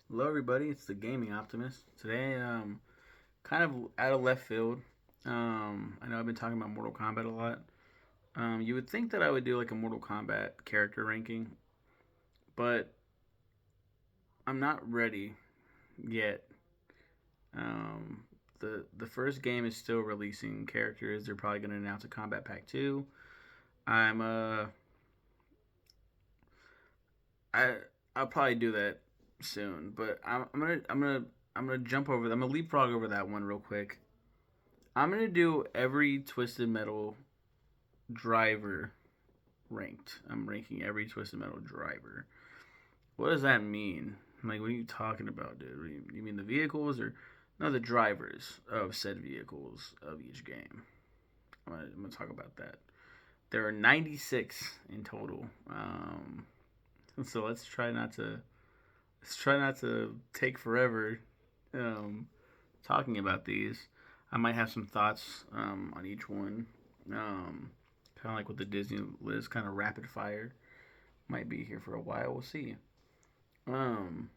Hello, everybody. It's the Gaming Optimist. Today, kind of out of left field. I know I've been talking about Mortal Kombat a lot. You would think that I would do like a Mortal Kombat character ranking, but I'm not ready yet. Um, the first game is still releasing characters. They're probably going to announce a Combat Pack 2. I'm I I'll probably do that soon, but I'm gonna jump over. I'm gonna leapfrog over that one real quick. I'm gonna do every Twisted Metal driver ranked. I'm ranking every Twisted Metal driver. What does that mean? Like, what are you talking about, dude? You mean the vehicles or no, the drivers of said vehicles of each game? I'm gonna talk about that. There are 96 in total. So let's try not to take forever talking about these. I might have some thoughts on each one. Kind of like with the Disney list, kind of rapid fire. Might be here for a while. We'll see. Um,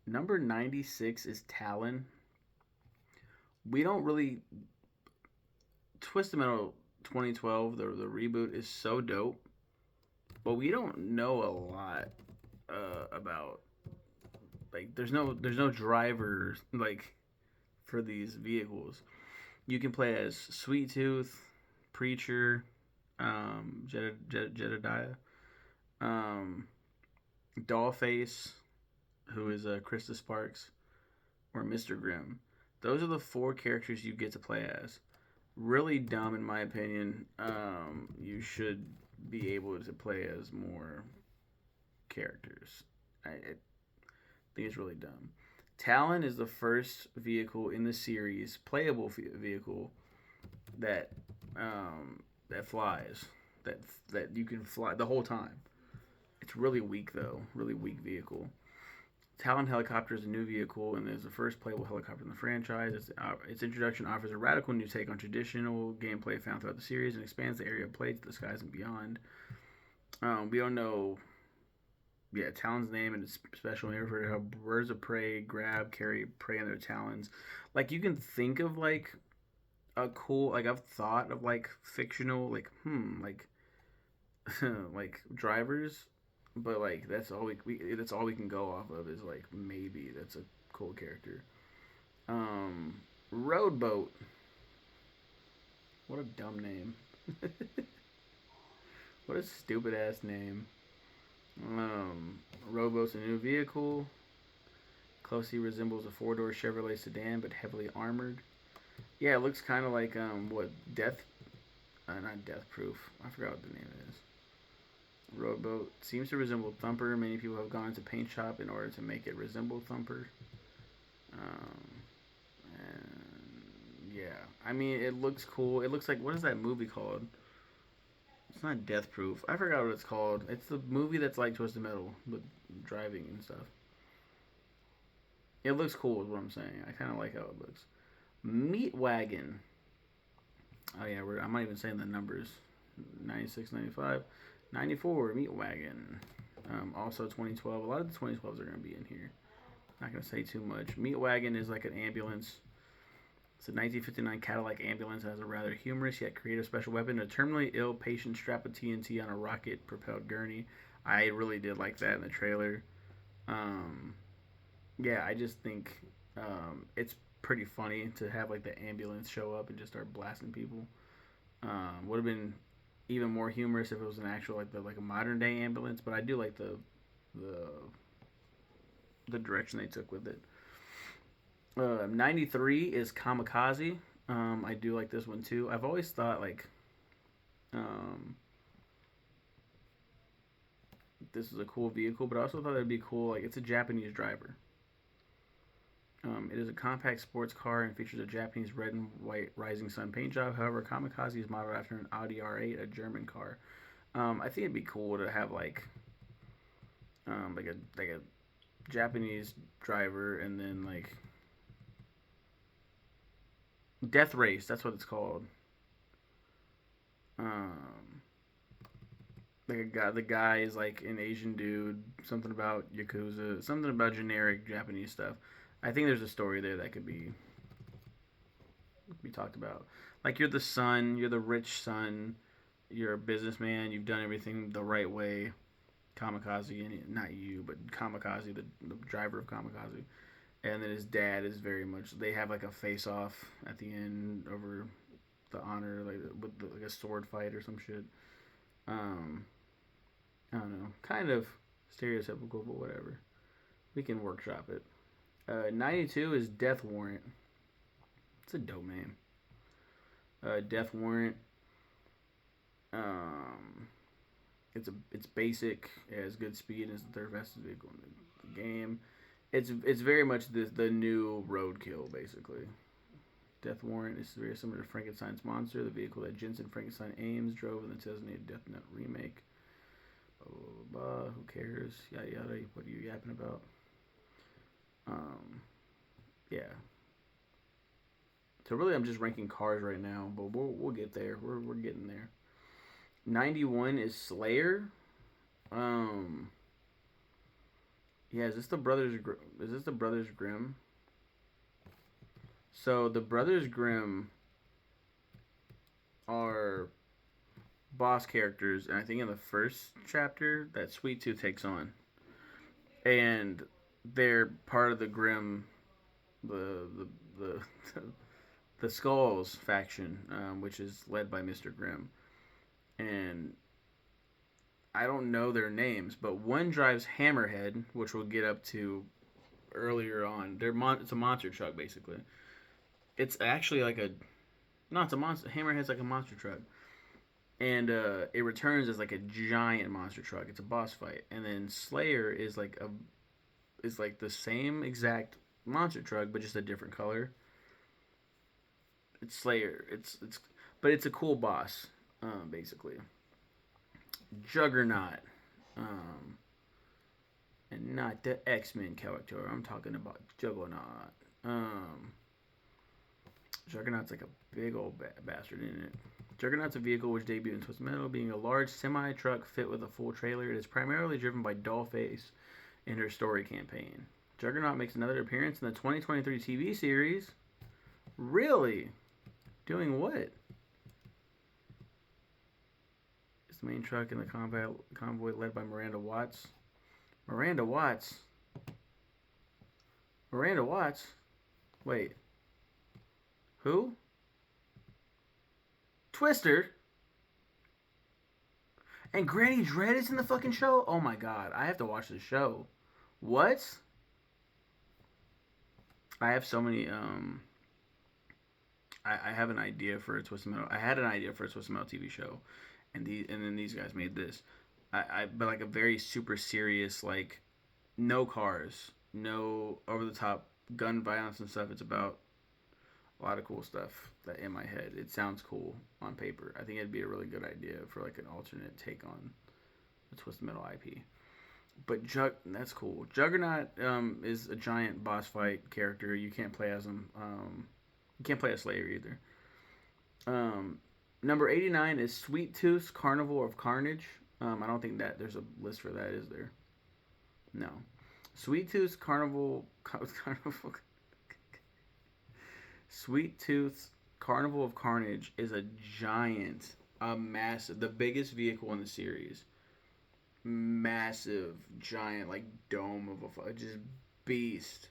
Number 96 is Talon. We don't really Twisted Metal 2012. The reboot is so dope, but we don't know a lot about like there's no drivers like for these vehicles. You can play as Sweet Tooth, Preacher, Jedediah, um, Dollface, who is Krista Sparks, or Mr. Grimm. Those are the four characters you get to play as. Really dumb, in my opinion. You should be able to play as more characters. I think it's really dumb. Talon is the first vehicle in the series, playable vehicle that that flies, that you can fly the whole time. It's really weak though, really weak vehicle. Talon helicopter is a new vehicle and is the first playable helicopter in the franchise. Its introduction offers a radical new take on traditional gameplay found throughout the series and expands the area of play to the skies and beyond. We don't know, yeah, Talon's name and its special name refer to how birds of prey grab, carry prey in their talons. Like you can think of like a cool, like I've thought of like fictional, like like drivers, but like that's all we can go off of is like maybe that's a cool character. Um, Roadboat. What a dumb name. What a stupid ass name. Roadboat's a new vehicle. Closely resembles a four-door Chevrolet sedan, but heavily armored. Yeah, it looks kind of like what Death, not Death Proof. I forgot what the name is. Roadboat seems to resemble Thumper. Many people have gone to paint shop in order to make it resemble Thumper. Um, and yeah, I mean, it looks cool. It looks like what is that movie called? It's not Death Proof. I forgot what it's called. It's the movie that's like Twisted Metal, but driving and stuff. It looks cool, is what I'm saying. I kind of like how it looks. Meat Wagon. Oh yeah, I'm not even saying the numbers. 96, 95, 94. Meat Wagon. Also 2012. A lot of the 2012s are going to be in here. Not going to say too much. Meat Wagon is like an ambulance. It's a 1959 Cadillac ambulance that has a rather humorous yet creative special weapon. A terminally ill patient strapped with TNT on a rocket propelled gurney. I really did like that in the trailer. Um, yeah, I just think it's pretty funny to have like the ambulance show up and just start blasting people. Would have been even more humorous if it was an actual like a modern day ambulance, but I do like the the direction they took with it. 93 is Kamikaze. I do like this one too. I've always thought like um, this is a cool vehicle, but I also thought it'd be cool. Like it's a Japanese driver. It is a compact sports car and features a Japanese red and white Rising Sun paint job. However, Kamikaze is modeled after an Audi R8, a German car. I think it'd be cool to have like a Japanese driver and then like Death Race. That's what it's called. Um, Like a guy, the guy is like an Asian dude. Something about yakuza. Something about generic Japanese stuff. I think there's a story there that could be talked about. Like you're the son, you're the rich son, you're a businessman, you've done everything the right way. Kamikaze, and not you, but Kamikaze, the driver of Kamikaze. And then his dad is very much. They have like a face off at the end over the honor, like with like a sword fight or some shit. Um, I don't know, kind of stereotypical, but whatever. We can workshop it. 92 is Death Warrant. It's a dope name. Death Warrant. Um, it's basic. It has good speed. It's the third fastest vehicle in the game. It's very much the new Roadkill basically. Death Warrant is very similar to Frankenstein's monster, the vehicle that Jensen Frankenstein Ames drove in the 2008 Death Note remake. Blah, blah, blah, blah. Who cares? Yada yada. What are you yapping about? Um, yeah. So really, I'm just ranking cars right now, but we'll get there. We're getting there. 91 is Slayer. Um, yeah, is this the Brothers? Is this the Brothers Grimm? So the Brothers Grimm are boss characters, and I think in the first chapter that Sweet Tooth takes on, and they're part of the Grimm, the the Skulls faction, which is led by Mr. Grimm, and I don't know their names, but one drives Hammerhead, which we'll get up to earlier on. It's a monster truck basically. It's actually like a no, it's a monster. Hammerhead's like a monster truck, and it returns as like a giant monster truck. It's a boss fight, and then Slayer is like the same exact monster truck, but just a different color. It's Slayer. But it's a cool boss, basically. Juggernaut, um, and not the X-Men character. I'm talking about Juggernaut. Um, Juggernaut's like a big old bastard, isn't it? Juggernaut's a vehicle which debuted in Twisted Metal, being a large semi-truck fit with a full trailer. It is primarily driven by Dollface in her story campaign. Juggernaut makes another appearance in the 2023 TV series. Really? Doing what? It's the main truck in the convoy led by Miranda Watts. Miranda Watts? Miranda Watts? Wait. Who? Twister? And Granny Dread is in the fucking show? Oh my god, I have to watch this show. What? I have so many, I have an idea for a Twisted Metal. I had an idea for a Twisted Metal TV show, and then these guys made this. But like a very super serious, like no cars, no over the top gun violence and stuff. It's about a lot of cool stuff that in my head. It sounds cool on paper. I think it'd be a really good idea for like an alternate take on the Twisted Metal IP. But that's cool. Juggernaut is a giant boss fight character. You can't play as him. You can't play as Slayer either. Number 89 is Sweet Tooth's Carnival of Carnage. I don't think that there's a list for that, is there? No. Sweet Tooth's Sweet Tooth's Carnival of Carnage is a giant, a massive, the biggest vehicle in the series. Massive, giant, like dome of a just beast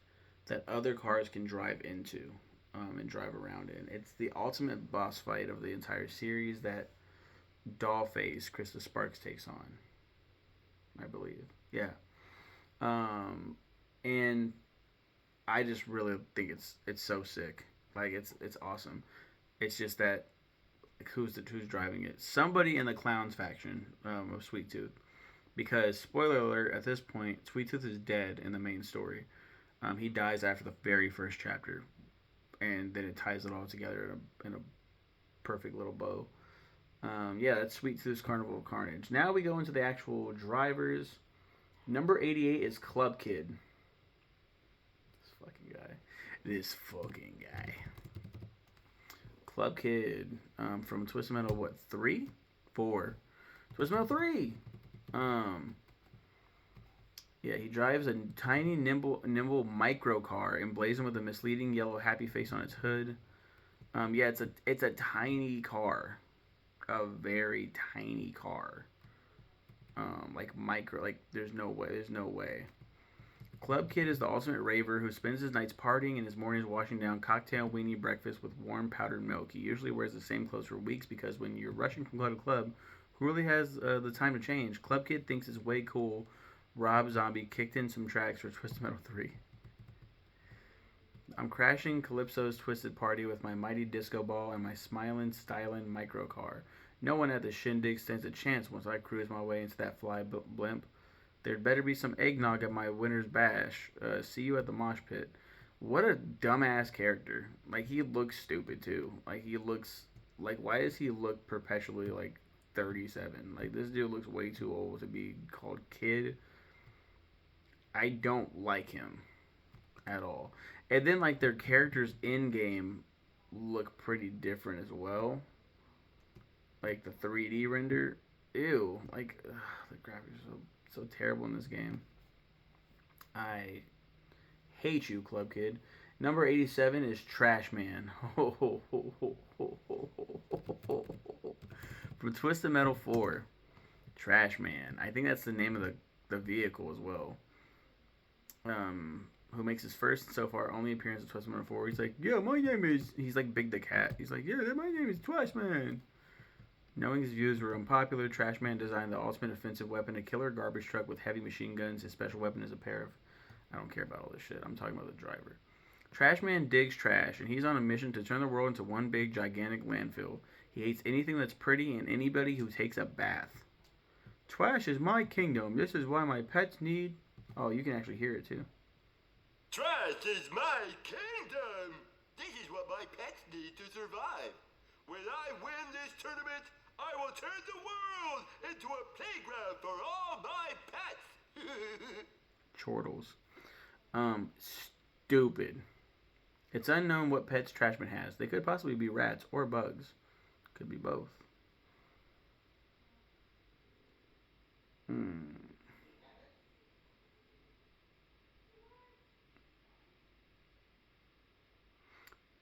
that other cars can drive into and drive around in. It's the ultimate boss fight of the entire series that Dollface, Krista Sparks takes on, I believe. Yeah. And I just really think it's so sick. Like it's awesome. It's just that like, who's driving it? Somebody in the Clowns faction of Sweet Tooth. Because spoiler alert, at this point, Sweet Tooth is dead in the main story. He dies after the very first chapter, and then it ties it all together in a perfect little bow. Yeah, that's Sweet Tooth's Carnival of Carnage. Now we go into the actual drivers. Number 88 is Club Kid. This fucking guy. Club Kid from Twisted Metal, what, 3? 4. Twist Metal 3. Um, yeah, he drives a tiny, nimble micro car emblazoned with a misleading yellow happy face on its hood. Yeah, it's a tiny car, a very tiny car. Like micro, like there's no way. Club Kid is the ultimate raver who spends his nights partying and his mornings washing down cocktail weenie breakfast with warm powdered milk. He usually wears the same clothes for weeks because when you're rushing from club to club, who really has the time to change? Club Kid thinks it's way cool. Rob Zombie kicked in some tracks for Twisted Metal 3. I'm crashing Calypso's Twisted Party with my mighty disco ball and my smilin', stylin' micro car. No one at the shindig stands a chance once I cruise my way into that fly blimp. There'd better be some eggnog at my winner's bash. See you at the mosh pit. What a dumbass character. Like, he looks stupid, too. Like, he looks... Like, why does he look perpetually, like, 37? Like, this dude looks way too old to be called Kid. I don't like him at all. And then, like, their characters in-game look pretty different as well. Like, the 3D render. Ew. Like, ugh, the graphics are so terrible in this game. I hate you, Club Kid. Number 87 is Trash Man. From Twisted Metal 4. Trash Man. I think that's the name of the vehicle as well. Who makes his first so far only appearance in Twisted Metal 4. He's like, yeah, my name is. He's like Big the Cat. He's like, yeah, my name is Trash Man. Knowing his views were unpopular, Trash Man designed the ultimate offensive weapon, a killer garbage truck with heavy machine guns. His special weapon is a pair of... I don't care about all this shit. I'm talking about the driver. Trash Man digs trash, and he's on a mission to turn the world into one big, gigantic landfill. He hates anything that's pretty and anybody who takes a bath. Trash is my kingdom. This is why my pets need... Oh, you can actually hear it, too. Trash is my kingdom. This is what my pets need to survive. When I win this tournament, I will turn the world into a playground for all my pets. Chortles. Stupid. It's unknown what pets Trashman has. They could possibly be rats or bugs. Could be both.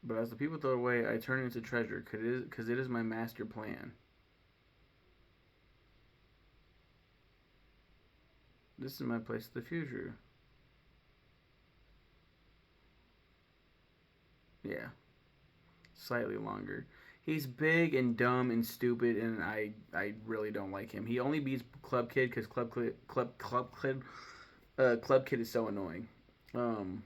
But as the people throw it away, I turn it into treasure, because it is my master plan. This is my place of the future. Yeah. Slightly longer. He's big and dumb and stupid, and I really don't like him. He only beats Club Kid because Club Kid is so annoying. Um,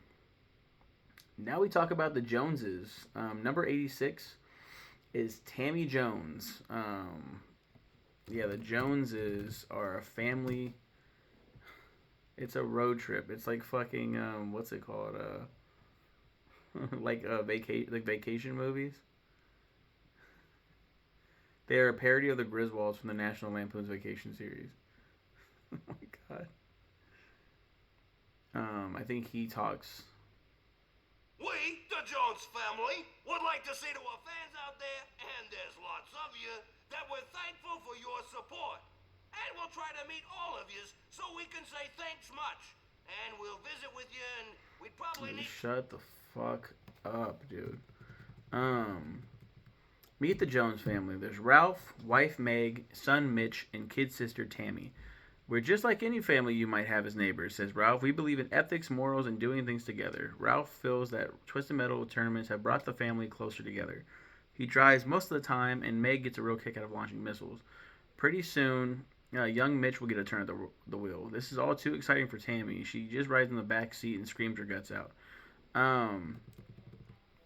Now we talk about the Joneses. Number 86 is Tammy Jones. Yeah, the Joneses are a family. It's a road trip. It's like fucking what's it called? Like vacation movies. They are a parody of the Griswolds from the National Lampoon's Vacation series. Oh my god. I think he talks. We, the Jones family, would like to say to our fans out there, and there's lots of you, that we're thankful for your support. And we'll try to meet all of you so we can say thanks much. And we'll visit with you, and we'd probably need... Shut the fuck up, dude. Meet the Jones family. There's Ralph, wife Meg, son Mitch, and kid sister Tammy. We're just like any family you might have as neighbors, says Ralph. We believe in ethics, morals, and doing things together. Ralph feels that Twisted Metal tournaments have brought the family closer together. He drives most of the time, and Meg gets a real kick out of launching missiles. Pretty soon, young Mitch will get a turn at the wheel. This is all too exciting for Tammy. She just rides in the back seat and screams her guts out.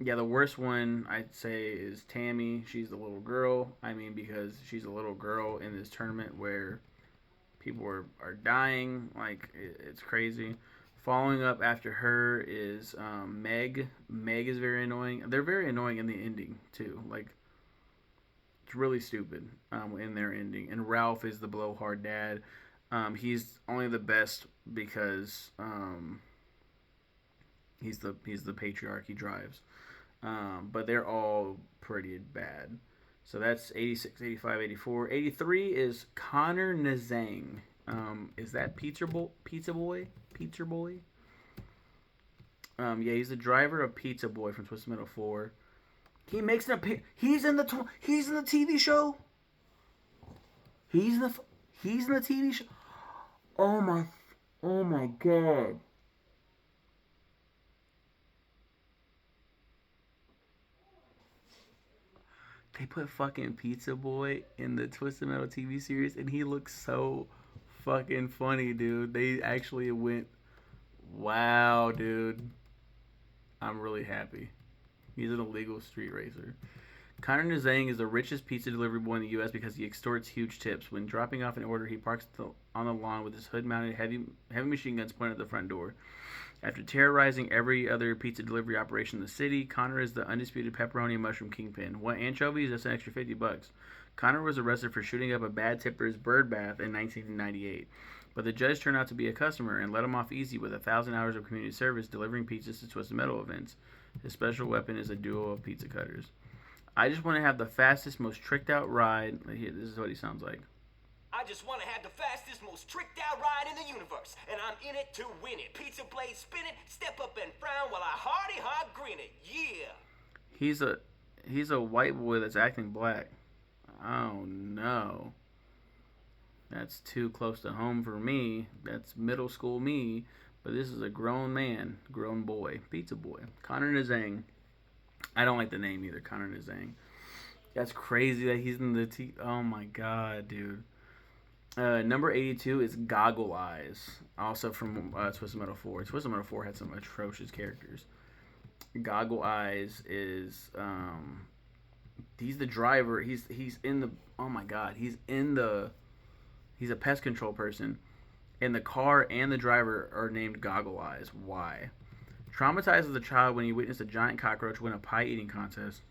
Yeah, the worst one I'd say is Tammy. She's the little girl. I mean, because she's a little girl in this tournament where people are dying. Like, it's crazy. Following up after her is Meg. Meg is very annoying. They're very annoying in the ending, too. Like, it's really stupid in their ending. And Ralph is the blowhard dad. He's only the best because he's the patriarch. He drives. But they're all pretty bad. So that's 86, 85, 84. 83 is Connor Nazang. Is that Pizza Boy? Pizza Boy? Pizza Boy? Yeah, he's the driver of Pizza Boy from Twisted Metal 4. He makes an appearance. He's in the TV show. He's in the he's in the TV show. Oh my oh my god. They put fucking Pizza Boy in the Twisted Metal TV series, and he looks so fucking funny, dude. They actually went, wow, dude. I'm really happy. He's an illegal street racer. Connor Nazang is the richest pizza delivery boy in the U.S. because he extorts huge tips. When dropping off an order, he parks on the lawn with his hood-mounted heavy machine guns pointed at the front door. After terrorizing every other pizza delivery operation in the city, Connor is the undisputed pepperoni and mushroom kingpin. What anchovies? That's an extra $50. Connor was arrested for shooting up a bad tipper's bird bath in 1998. But the judge turned out to be a customer and let him off easy with 1,000 hours of community service delivering pizzas to Twisted Metal events. His special weapon is a duo of pizza cutters. I just want to have the fastest, most tricked out ride. Here, this is what he sounds like. I just want to have the fastest, most tricked out ride in the universe, and I'm in it to win it. Pizza blade spin it, step up and frown while I hearty hard grin it. Yeah. He's a white boy that's acting black. Oh no. That's too close to home for me. That's middle school me. But this is a grown man, grown boy, Pizza Boy. Connor Nazang. I don't like the name either, Connor Nazang. That's crazy that he's in the Oh my god, dude. Number 82 is Goggle Eyes, also from Twisted Metal 4. Twisted Metal 4 had some atrocious characters. Goggle Eyes is he's the driver. He's in the oh my god, he's a pest control person. And the car and the driver are named Goggle Eyes. Why? Traumatized as a child when he witnessed a giant cockroach win a pie eating contest,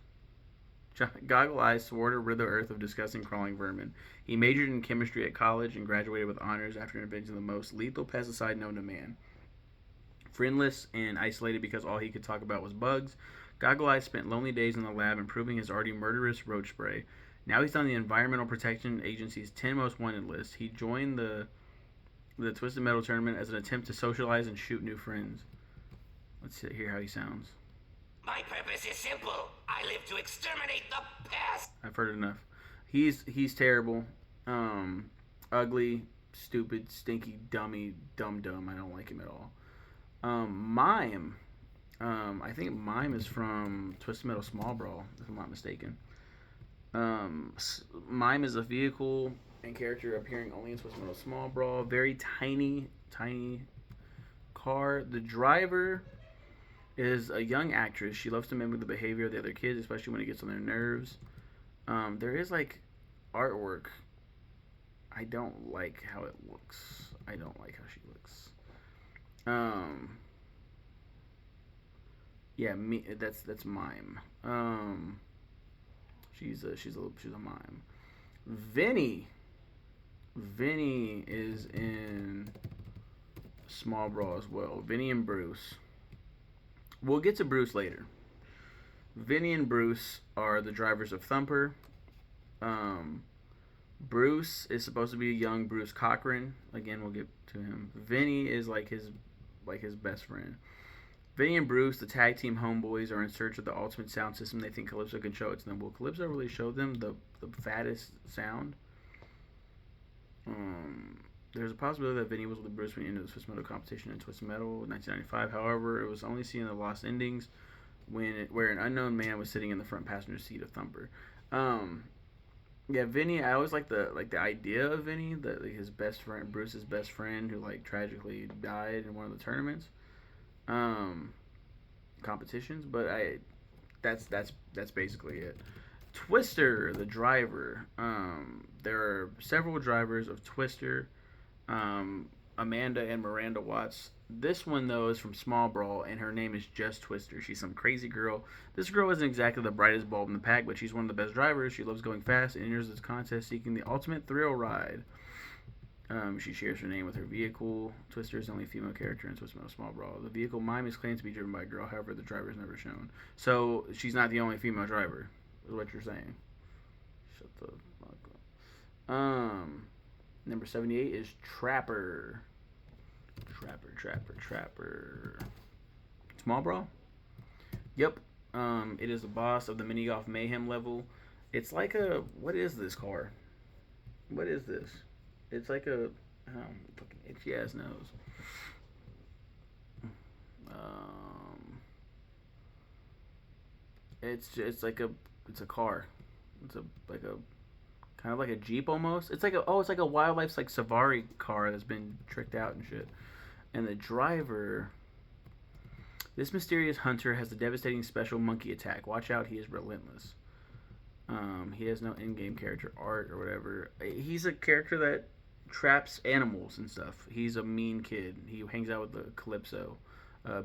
Goggle Eyes swore to rid the earth of disgusting crawling vermin. He majored in chemistry at college and graduated with honors after inventing the most lethal pesticide known to man. Friendless and isolated because all he could talk about was bugs, Goggle Eyes spent lonely days in the lab improving his already murderous roach spray. Now he's on the Environmental Protection Agency's 10 most wanted list. He joined the Twisted Metal tournament as an attempt to socialize and shoot new friends. Let's hear how he sounds. My purpose is simple. I live to exterminate the pest. I've heard enough. He's terrible. Ugly, stupid, stinky, dummy, dumb. I don't like him at all. Mime. I think Mime is from Twisted Metal Small Brawl, if I'm not mistaken. Mime is a vehicle and character appearing only in Twisted Metal Small Brawl. Very tiny car. The driver is a young actress. She loves to mimic the behavior of the other kids, especially when it gets on their nerves. There is like artwork. I don't like how it looks. I don't like how she looks. Yeah, that's Mime. She's a mime. Vinny is in Small Brawl as well. Vinny and Bruce. We'll get to Bruce later. Vinny and Bruce are the drivers of Thumper. Bruce is supposed to be a young Bruce Cochran. Again, we'll get to him. Vinny is like his best friend. Vinny and Bruce, the tag team homeboys, are in search of the ultimate sound system. They think Calypso can show it to them. Will Calypso really show them the fattest sound? There's a possibility that Vinny was with Bruce when he entered the Twisted Metal competition in Twisted Metal in 1995. However, it was only seen in the Lost Endings where an unknown man was sitting in the front passenger seat of Thumper. Yeah, Vinny. I always like the idea of Vinny, that like, his best friend, Bruce's best friend, who like tragically died in one of the tournaments, competitions. But that's basically it. Twister, the driver. There are several drivers of Twister. Amanda and Miranda Watts. This one, though, is from Small Brawl, and her name is just Twister. She's some crazy girl. This girl isn't exactly the brightest bulb in the pack, but she's one of the best drivers. She loves going fast and enters this contest seeking the ultimate thrill ride. She shares her name with her vehicle. Twister is the only female character in Twisted Metal Small Brawl. The vehicle Mime is claimed to be driven by a girl, however, the driver is never shown. So she's not the only female driver, is what you're saying. the fuck? Number 78 is Trapper. Trapper. Small bro? Yep. It is the boss of the mini golf mayhem level. It's like a, what is this car? What is this? It's like a, fucking itchy ass nose. It's like it's a car. It's like a kind of like a Jeep almost. It's like a wildlife's like safari car that's been tricked out and shit. And the driver, this mysterious hunter has a devastating special monkey attack. Watch out, he is relentless. He has no in-game character art or whatever. He's a character that traps animals and stuff. He's a mean kid. He hangs out with the Calypso,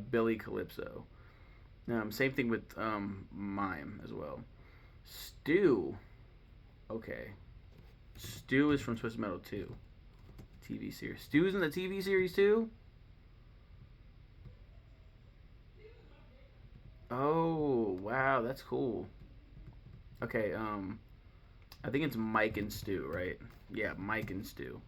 Billy Calypso. Same thing with Mime as well. Stu. Okay. Stu is from Twisted Metal 2. TV series. Stu's in the TV series too? Oh, wow, that's cool. Okay, I think it's Mike and Stu, right? Yeah, Mike and Stu.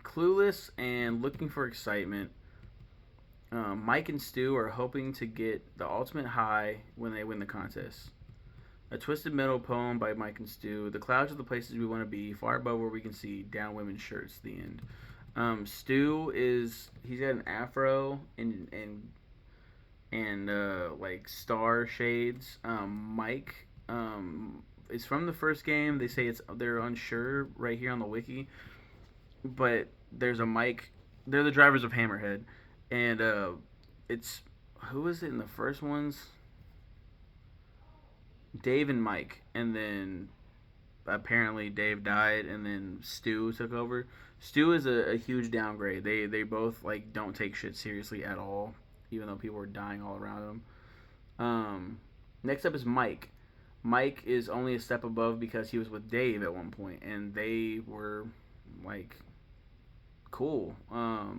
Clueless and Looking for Excitement. Mike and Stu are hoping to get the ultimate high when they win the contest. A Twisted Metal poem by Mike and Stu. The clouds are the places we want to be, far above where we can see, down women's shirts. The end. Stu he's got an afro and like star shades. Mike is from the first game. They say they're unsure right here on the wiki, but there's a Mike. They're the drivers of Hammerhead, and it's who is it in the first ones? Dave and Mike, and then apparently Dave died, and then Stu took over. Stu is a huge downgrade. They both like don't take shit seriously at all, even though people are dying all around them. Next up is Mike. Mike is only a step above because he was with Dave at one point, and they were like cool. I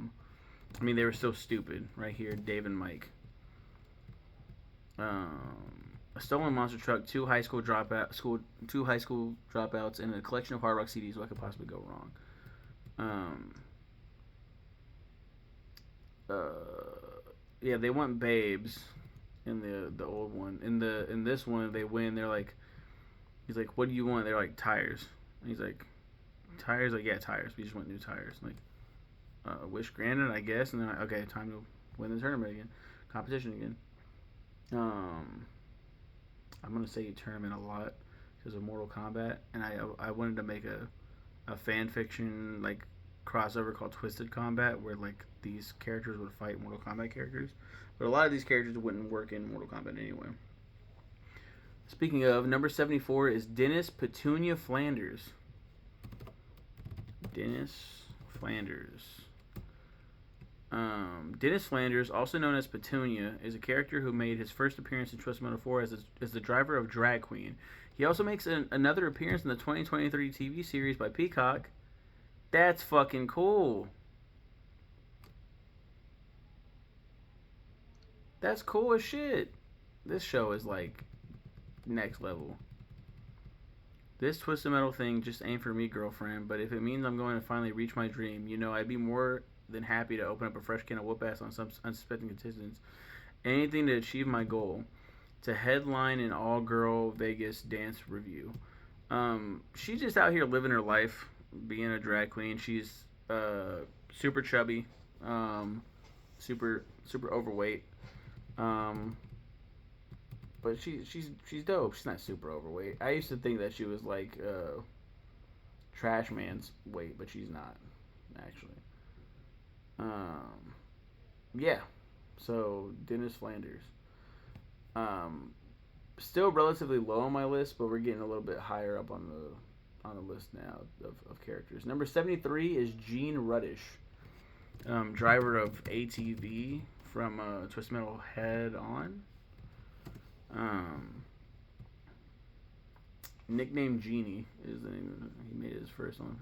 mean, they were still stupid. Right here, Dave and Mike. A stolen monster truck, two high school dropouts, and a collection of Hard Rock CDs. What could possibly go wrong? Yeah, they want babes in the old one. In this one, they win. They're like, he's like, what do you want? They're like, tires. And he's like, tires? Like, yeah, tires. We just want new tires. Like, wish granted, I guess. And then, okay, time to win the tournament again, competition again. I'm gonna say tournament a lot because of Mortal Kombat, and I wanted to make a fan fiction like crossover called Twisted Combat, where like these characters would fight Mortal Kombat characters, but a lot of these characters wouldn't work in Mortal Kombat anyway. Speaking of, number 74 is Dennis Petunia Flanders. Dennis Flanders, also known as Petunia, is a character who made his first appearance in Twisted Metal 4 as the driver of Drag Queen. He also makes another appearance in the 2023 TV series by Peacock. That's fucking cool. That's cool as shit. This show is like next level. This Twisted Metal thing just ain't for me, girlfriend, but if it means I'm going to finally reach my dream, you know, I'd be more than happy to open up a fresh can of whoop ass on some unsuspecting contestants. Anything to achieve my goal. To headline an all-girl Vegas dance review. She's just out here living her life, being a drag queen. She's super chubby, super overweight. But she's dope. She's not super overweight. I used to think that she was like Trash Man's weight, but she's not actually. Yeah. So Dennis Flanders. Still relatively low on my list, but we're getting a little bit higher up on the list now of characters. Number 73 is Gene Ruddish, driver of ATV from Twisted Metal Head On. Nickname Genie is the name. He made his first one.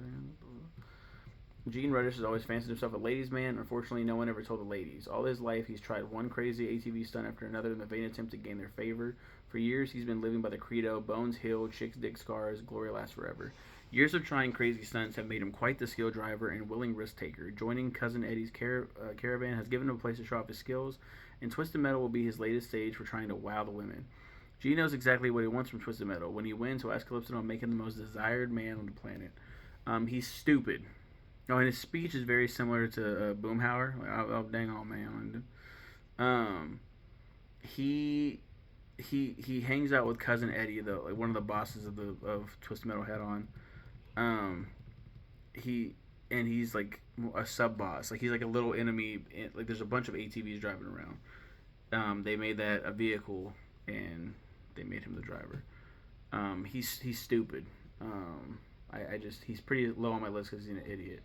Gene Ruddish has always fancied himself a ladies' man. Unfortunately, no one ever told the ladies. All his life, he's tried one crazy ATV stunt after another in the vain attempt to gain their favor. For years, he's been living by the credo, bones heal, chicks dig scars, glory lasts forever. Years of trying crazy stunts have made him quite the skill driver and willing risk taker. Joining Cousin Eddie's caravan has given him a place to show off his skills, and Twisted Metal will be his latest stage for trying to wow the women. Gene knows exactly what he wants from Twisted Metal. When he wins, he'll ask Calypso to make him the most desired man on the planet. He's stupid. Oh, and his speech is very similar to Boomhauer. Like, oh, dang on, man. He hangs out with Cousin Eddie, though, like one of the bosses of Twisted Metal Head On. He's like a sub boss. Like he's like a little enemy. Like there's a bunch of ATVs driving around. They made that a vehicle, and they made him the driver. He's stupid. He's pretty low on my list because he's an idiot.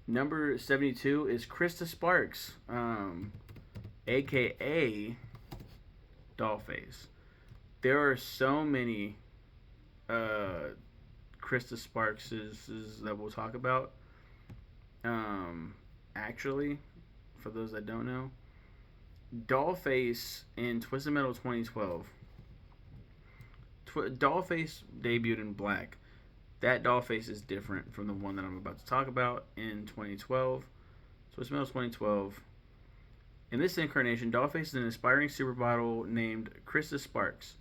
Number 72 is Krista Sparks, aka Dollface. There are so many Krista Sparkses that we'll talk about. Actually, for those that don't know, Dollface in Twisted Metal 2012. Dollface debuted in black. That Dollface is different from the one that I'm about to talk about in 2012. Twisted Metal 2012. In this incarnation, Dollface is an aspiring supermodel named Krista Sparks.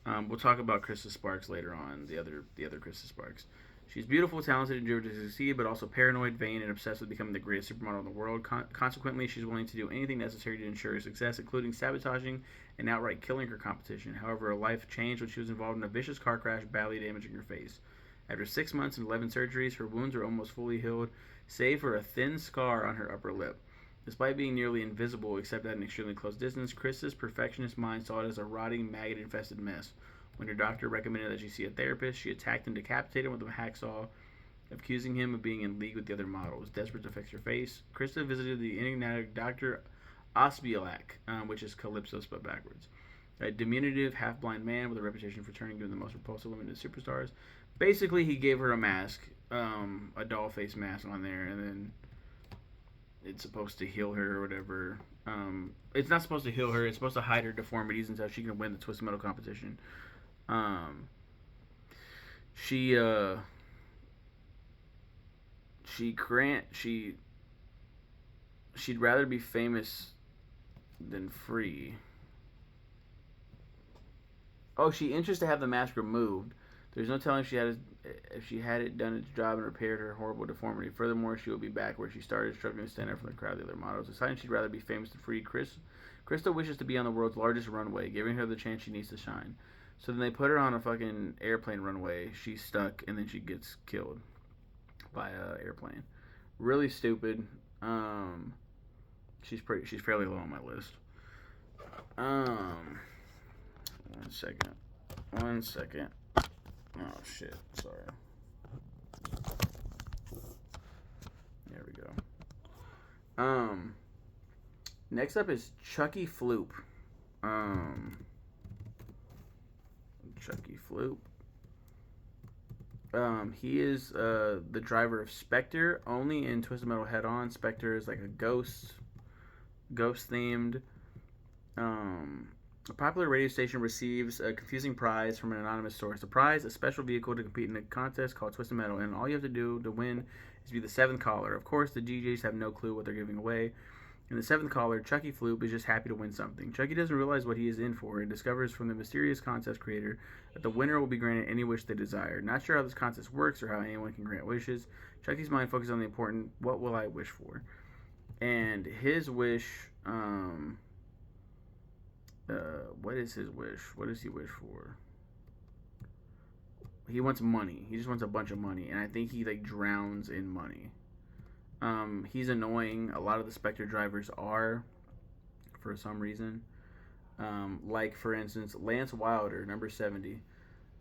We'll talk about Krista Sparks later on, the other Krista Sparks. She's beautiful, talented, and driven to succeed, but also paranoid, vain, and obsessed with becoming the greatest supermodel in the world. Consequently, she's willing to do anything necessary to ensure her success, including sabotaging and outright killing her competition. However, her life changed when she was involved in a vicious car crash, badly damaging her face. After 6 months and 11 surgeries, her wounds are almost fully healed, save for a thin scar on her upper lip. Despite being nearly invisible, except at an extremely close distance, Krista's perfectionist mind saw it as a rotting, maggot-infested mess. When her doctor recommended that she see a therapist, she attacked and decapitated him with a hacksaw, accusing him of being in league with the other models. Desperate to fix her face, Krista visited the enigmatic Dr. Osbielak, which is Calypso but backwards. A diminutive, half-blind man with a reputation for turning even the most repulsive women into superstars. Basically, he gave her a mask, a doll face mask on there, and then it's supposed to heal her or whatever. It's not supposed to heal her. It's supposed to hide her deformities until she can win the Twisted Metal competition. She'd rather be famous than free. Oh, she interested to have the mask removed. There's no telling if she had it done its job and repaired her horrible deformity. Furthermore, she will be back where she started, struggling to stand out from the crowd of the other models. Deciding she'd rather be famous than free, Krista wishes to be on the world's largest runway, giving her the chance she needs to shine. So then they put her on a fucking airplane runway. She's stuck, and then she gets killed by an airplane. Really stupid. She's fairly low on my list. One second. Oh shit, sorry. There we go. Next up is Chucky Floop. Chucky Floop. He is the driver of Spectre, only in Twisted Metal Head On. Spectre is like a ghost themed. A popular radio station receives a confusing prize from an anonymous source. The prize, a special vehicle to compete in a contest called Twisted Metal, and all you have to do to win is be the 7th caller. Of course, the DJs have no clue what they're giving away. And the 7th caller, Chucky Floop, is just happy to win something. Chucky doesn't realize what he is in for and discovers from the mysterious contest creator that the winner will be granted any wish they desire. Not sure how this contest works or how anyone can grant wishes, Chucky's mind focuses on the important, what will I wish for? And his wish, what is his wish? What does he wish for? He wants money. He just wants a bunch of money, and I think he like drowns in money. He's annoying. A lot of the Spectre drivers are, for some reason. Like for instance, Lance Wilder, number 70.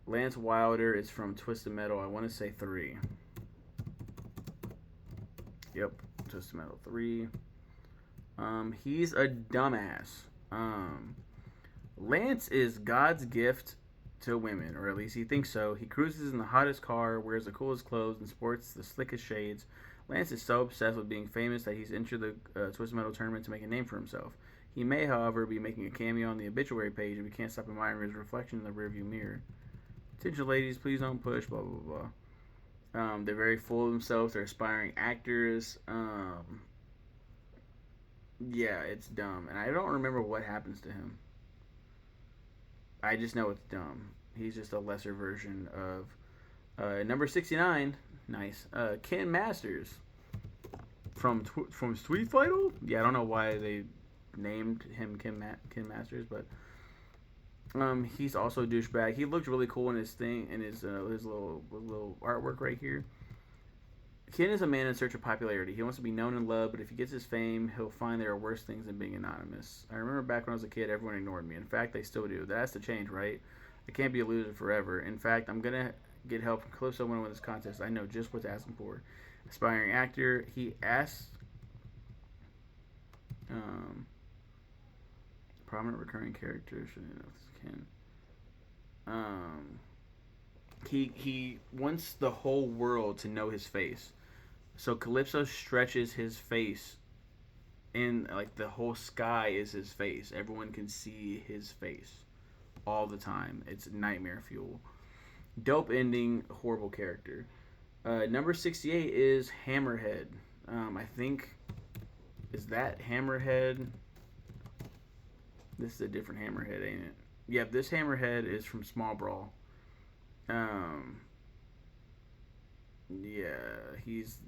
Lance Wilder is from Twisted Metal. I want to say 3. Yep, Twisted Metal 3. He's a dumbass. Lance is God's gift to women, or at least he thinks so. He cruises in the hottest car, wears the coolest clothes, and sports the slickest shades. Lance is so obsessed with being famous that he's entered the Twisted Metal tournament to make a name for himself. He may, however, be making a cameo on the obituary page if he can't stop admiring his reflection in the rearview mirror. Attention, ladies, please don't push, blah, blah, blah. They're very full of themselves. They're aspiring actors. Yeah, it's dumb. And I don't remember what happens to him. I just know it's dumb. He's just a lesser version of number 69. Nice. Ken Masters from Street Fighter. Yeah, I don't know why they named him Ken Masters, but he's also a douchebag. He looked really cool in his thing, in his little artwork right here. Ken is a man in search of popularity. He wants to be known and loved, but if he gets his fame, he'll find there are worse things than being anonymous. I remember back when I was a kid, everyone ignored me. In fact, they still do. That has to change, right? I can't be a loser forever. In fact, I'm going to get help from Calypso when I win this contest. I know just what to ask him for. Aspiring actor. He asked... prominent recurring character. Should I know if this can... He wants the whole world to know his face. So Calypso stretches his face in, like, the whole sky is his face. Everyone can see his face all the time. It's nightmare fuel. Dope ending, horrible character. Number 68 is Hammerhead. I think, is that Hammerhead? This is a different Hammerhead, ain't it? Yep, this Hammerhead is from Small Brawl. Yeah, he's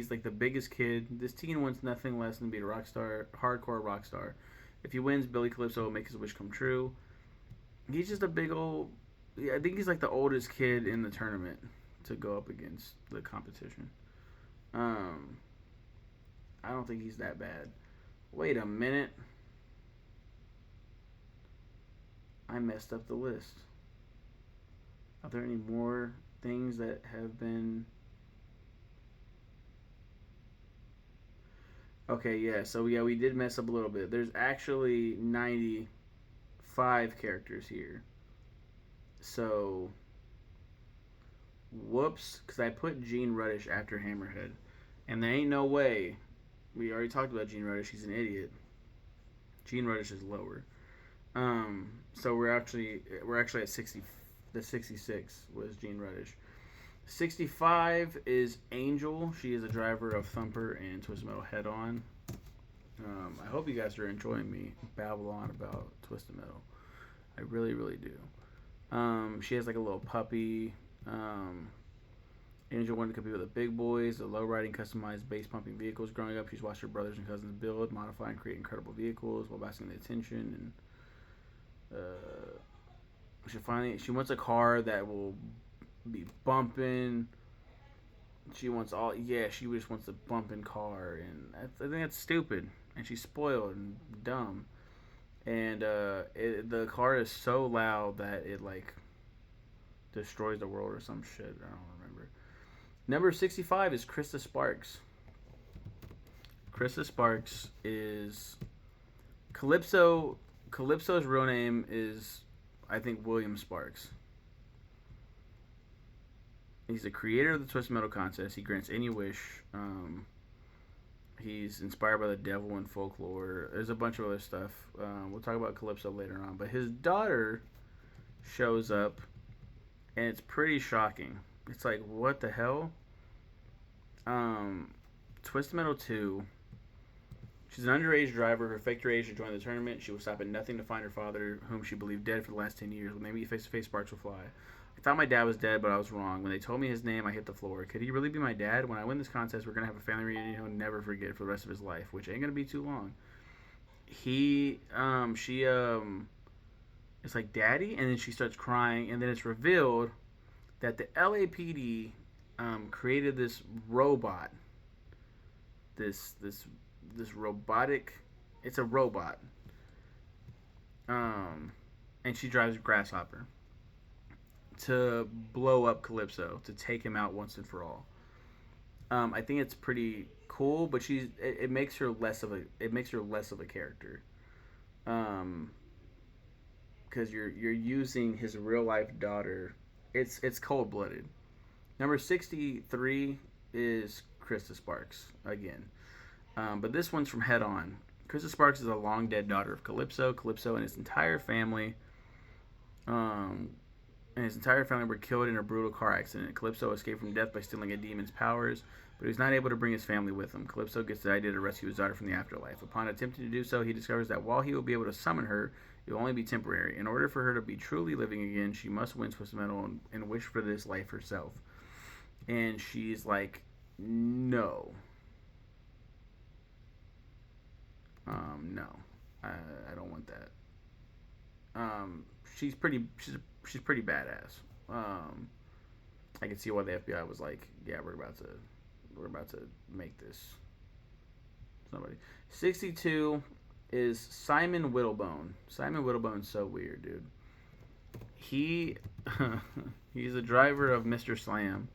like the biggest kid. This teen wants nothing less than to be a rock star, hardcore rock star. If he wins, Billy Calypso will make his wish come true. He's just a big old... I think he's like the oldest kid in the tournament to go up against the competition. I don't think he's that bad. Wait a minute. I messed up the list. Are there any more things that have been... Okay, yeah, so yeah, we did mess up a little bit. There's actually 95 characters here. So, whoops, because I put Gene Ruddish after Hammerhead. And there ain't no way. We already talked about Gene Ruddish. He's an idiot. Gene Ruddish is lower. So we're actually at 60. The 66 was Gene Ruddish. 65 is Angel. She is a driver of Thumper and Twisted Metal Head On. I hope you guys are enjoying me babble on about Twisted Metal. I really, really do. She has like a little puppy. Angel wanted to compete with the big boys, the low-riding, customized, bass-pumping vehicles. Growing up, she's watched her brothers and cousins build, modify, and create incredible vehicles while basking the attention. And she wants a car that will be bumping. She just wants a bumping car, and I think that's stupid. And she's spoiled and dumb. And the car is so loud that it like destroys the world or some shit. I don't remember. Number 65 is Krista Sparks. Krista Sparks is Calypso. Calypso's real name is, I think, William Sparks. He's the creator of the Twisted Metal contest. He grants any wish. He's inspired by the devil and folklore. There's a bunch of other stuff. We'll talk about Calypso later on. But his daughter shows up, and it's pretty shocking. It's like, what the hell? Twisted Metal 2. She's an underage driver. Her faked her age to join the tournament. She will stop at nothing to find her father, whom she believed dead for the last 10 years. When they meet face-to-face, sparks will fly. I thought my dad was dead, but I was wrong. When they told me his name, I hit the floor. Could he really be my dad? When I win this contest, we're going to have a family reunion he'll never forget for the rest of his life, which ain't going to be too long. It's like, Daddy? And then she starts crying, and then it's revealed that the LAPD created this robot. This robotic... It's a robot. And she drives a Grasshopper to blow up Calypso, to take him out once and for all. I think it's pretty cool, but it makes her less of a character. Because because you're using his real life daughter. It's cold blooded. Number 63 is Krista Sparks again, but this one's from Head On. Krista Sparks is a long dead daughter of Calypso. Calypso and his entire family, were killed in a brutal car accident. Calypso escaped from death by stealing a demon's powers, but he was not able to bring his family with him. Calypso gets the idea to rescue his daughter from the afterlife. Upon attempting to do so, he discovers that while he will be able to summon her, it will only be temporary. In order for her to be truly living again, she must win Twisted Metal and wish for this life herself. And she's like, no. No. I don't want that. She's pretty badass. I can see why the FBI was like, yeah, we're about to make this somebody. 62 is Simon Whittlebone. Simon Whittlebone's so weird, dude. He's a driver of Mr. Slam.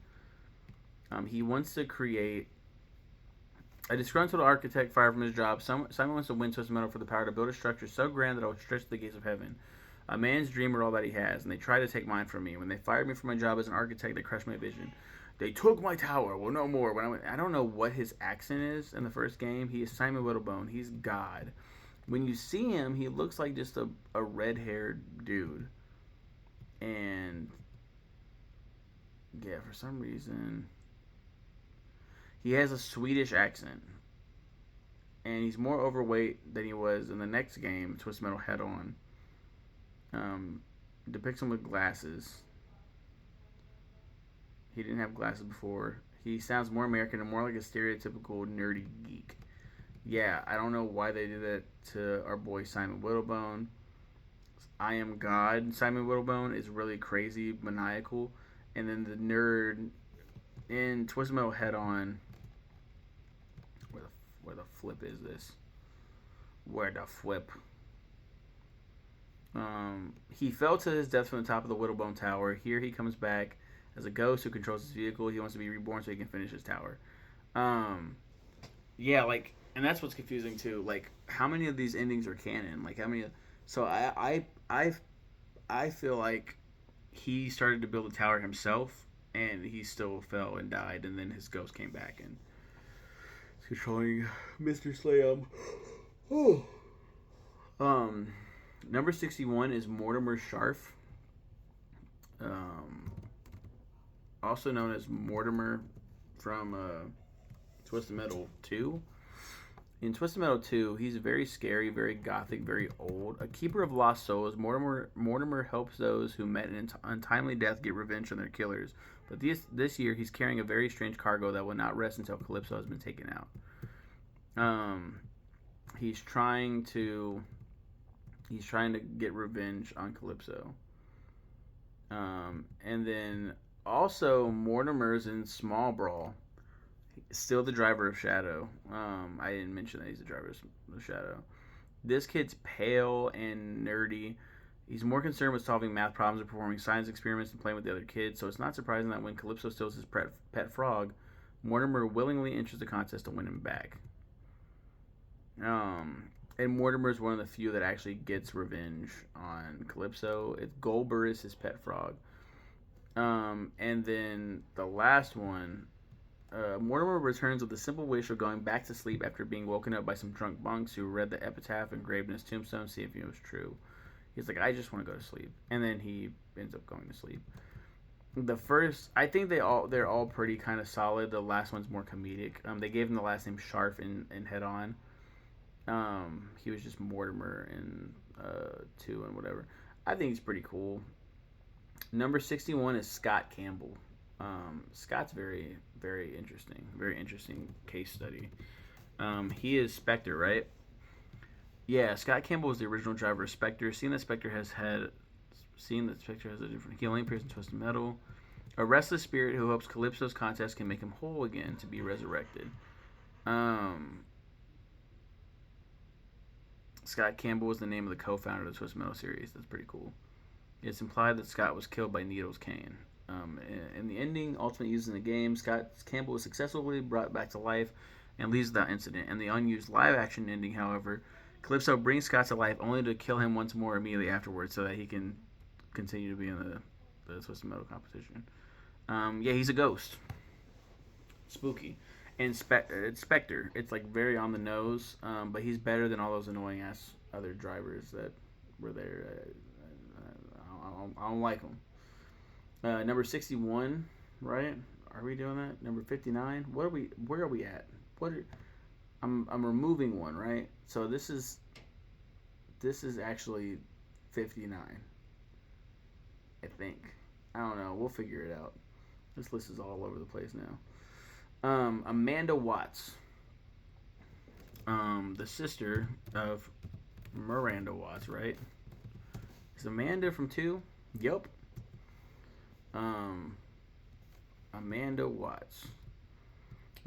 He wants to create a disgruntled architect fired from his job. Simon wants to win Twisted Metal for the power to build a structure so grand that it will stretch the gates of heaven. A man's dream are all that he has, and they try to take mine from me. When they fired me from my job as an architect, they crushed my vision. They took my tower. Well, no more. I don't know what his accent is in the first game. He is Simon Whittlebone. He's God. When you see him, he looks like just a red-haired dude. And yeah, for some reason, he has a Swedish accent. And he's more overweight than he was in the next game, Twisted Metal Head On. Depicts him with glasses. He didn't have glasses before. He sounds more American and more like a stereotypical nerdy geek. Yeah, I don't know why they did that to our boy Simon Whittlebone. I Am God. Simon Whittlebone is really crazy, maniacal. And then the nerd in Twisted Metal Head On. Where the flip is this? Where the flip? He fell to his death from the top of the Whittlebone Tower. Here he comes back as a ghost who controls his vehicle. He wants to be reborn so he can finish his tower. Yeah, like, and that's what's confusing too. Like, how many of these endings are canon? Like, how many? So I feel like he started to build a tower himself, and he still fell and died, and then his ghost came back and is controlling Mr. Slam. Oh. Number 61 is Mortimer Sharf, also known as Mortimer from Twisted Metal 2. In Twisted Metal 2, he's very scary, very gothic, very old. A keeper of lost souls, Mortimer helps those who met an untimely death get revenge on their killers. But this year, he's carrying a very strange cargo that will not rest until Calypso has been taken out. He's trying to get revenge on Calypso. And then also Mortimer's in Small Brawl. Still the driver of Shadow. I didn't mention that he's the driver of Shadow. This kid's pale and nerdy. He's more concerned with solving math problems and performing science experiments and playing with the other kids, so it's not surprising that when Calypso steals his pet frog, Mortimer willingly enters the contest to win him back. And Mortimer's one of the few that actually gets revenge on Calypso. Goldber is his pet frog. And then the last one, Mortimer returns with the simple wish of going back to sleep after being woken up by some drunk monks who read the epitaph engraved in his tombstone to see if it was true. He's like, I just want to go to sleep. And then he ends up going to sleep. The first, I think they're all pretty kind of solid. The last one's more comedic. They gave him the last name Sharf in Head On. He was just Mortimer in 2 and whatever. I think he's pretty cool. Number 61 is Scott Campbell. Scott's very, very interesting. Very interesting case study. He is Spectre, right? Yeah, Scott Campbell was the original driver of Spectre. Seeing that Spectre has a different... He only appears in Twisted Metal. A restless spirit who hopes Calypso's contest can make him whole again to be resurrected. Scott Campbell was the name of the co-founder of the Twisted Metal series. That's pretty cool. It's implied that Scott was killed by Needles Kane. In the ending, ultimately used in the game, Campbell was successfully brought back to life and leaves without incident. In the unused live-action ending, however, Calypso brings Scott to life only to kill him once more immediately afterwards so that he can continue to be in the Twisted Metal competition. Yeah, he's a ghost. Spooky. And it's Spectre. It's like very on the nose, but he's better than all those annoying ass other drivers that were there. I don't like them. Number 61, right? Are we doing that? Number 59. What are we? Where are we at? I'm removing one, right? So this is actually 59. I think. I don't know. We'll figure it out. This list is all over the place now. Amanda Watts. The sister of Miranda Watts, right? Is Amanda from 2? Yup. Amanda Watts.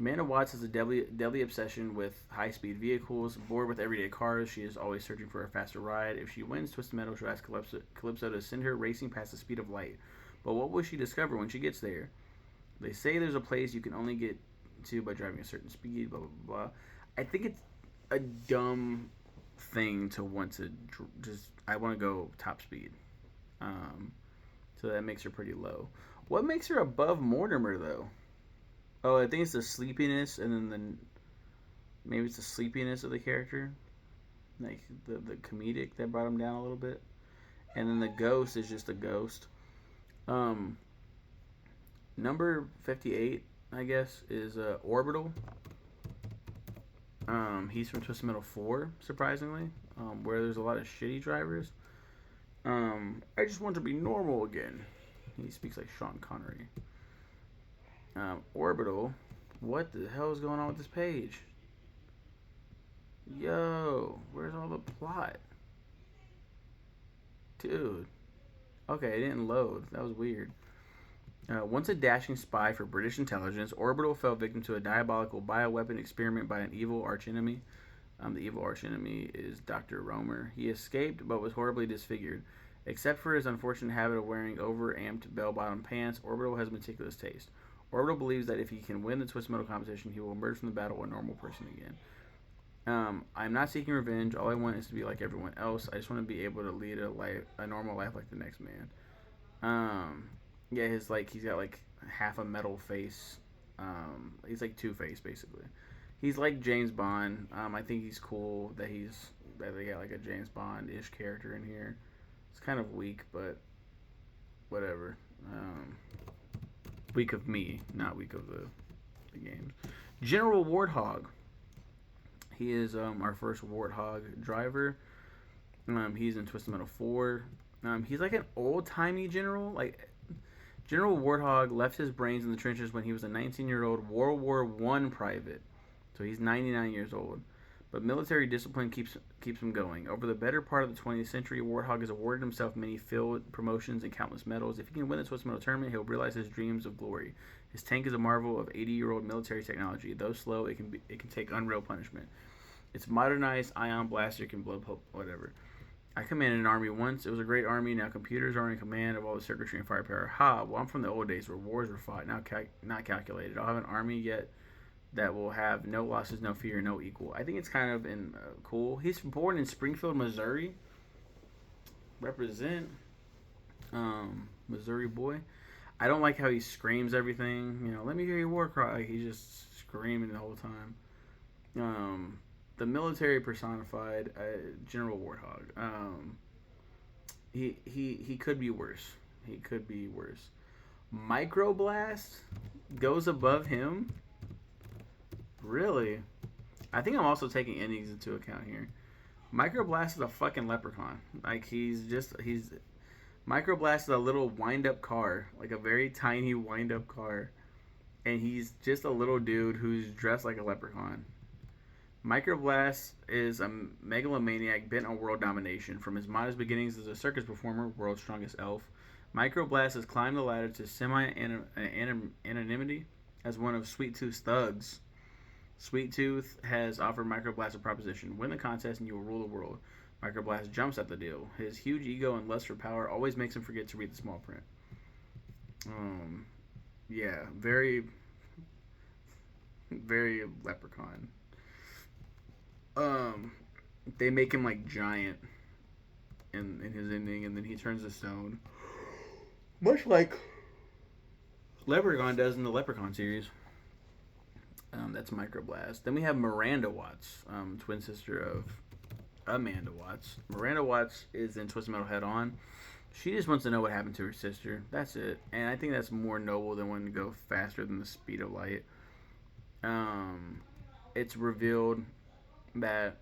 Amanda Watts has a deadly obsession with high-speed vehicles. Bored with everyday cars, she is always searching for a faster ride. If she wins Twisted Metal, she'll ask Calypso to send her racing past the speed of light. But what will she discover when she gets there? They say there's a place you can only get to by driving a certain speed, blah, blah, blah. I think it's a dumb thing to want to I want to go top speed. So that makes her pretty low. What makes her above Mortimer, though? Oh, I think it's the sleepiness, and then maybe it's the sleepiness of the character. Like, the comedic that brought him down a little bit. And then the ghost is just a ghost. Number 58, I guess, is Orbital. He's from Twisted Metal 4, surprisingly, where there's a lot of shitty drivers. I just want to be normal again. He speaks like Sean Connery. Orbital. What the hell is going on with this page? Yo, where's all the plot? Dude. Okay, it didn't load. That was weird. Once a dashing spy for British intelligence, Orbital fell victim to a diabolical bioweapon experiment by an evil archenemy. The evil archenemy is Dr. Romer. He escaped, but was horribly disfigured. Except for his unfortunate habit of wearing over-amped bell-bottom pants, Orbital has meticulous taste. Orbital believes that if he can win the Twisted Metal competition, he will emerge from the battle a normal person again. I'm not seeking revenge. All I want is to be like everyone else. I just want to be able to lead a normal life like the next man. Yeah, he's got like half a metal face. He's like Two-Face basically. He's like James Bond. I think he's cool that they got like a James Bond-ish character in here. It's kind of weak, but whatever. Weak of me, not weak of the games. General Warthog. He is our first Warthog driver. He's in Twisted Metal 4. He's like an old-timey general. Like, General Warthog left his brains in the trenches when he was a 19-year-old World War I private. So he's 99 years old. But military discipline keeps him going. Over the better part of the 20th century, Warthog has awarded himself many field promotions and countless medals. If he can win the Twisted Metal tournament, he'll realize his dreams of glory. His tank is a marvel of 80-year-old military technology. Though slow, it can take unreal punishment. Its modernized ion blaster can blow whatever. I commanded an army once. It was a great army. Now computers are in command of all the circuitry and firepower. Ha! Well, I'm from the old days where wars were fought, now not calculated. I'll have an army yet that will have no losses, no fear, no equal. I think it's kind of cool. He's born in Springfield, Missouri. Represent. Missouri boy. I don't like how he screams everything. You know, let me hear your war cry. Like, he's just screaming the whole time. The military personified General Warthog. He could be worse. He could be worse. Microblast goes above him. Really? I think I'm also taking endings into account here. Microblast is a fucking leprechaun. Like, Microblast is a little wind-up car. Like, a very tiny wind-up car. And he's just a little dude who's dressed like a leprechaun. Microblast is a megalomaniac bent on world domination. From his modest beginnings as a circus performer, world's strongest elf, Microblast has climbed the ladder to semi-anonymity as one of Sweet Tooth's thugs. Sweet Tooth has offered Microblast a proposition. Win the contest and you will rule the world. Microblast jumps at the deal. His huge ego and lust for power always makes him forget to read the small print. Yeah, very, very leprechaun. they make him like giant in his ending, and then he turns to stone, much like Leprechaun does in the Leprechaun series. That's Microblast. Then we have Miranda Watts, twin sister of Amanda Watts. Miranda Watts is in Twisted Metal Head On. She just wants to know what happened to her sister. That's it. And I think that's more noble than wanting to go faster than the speed of light. It's revealed that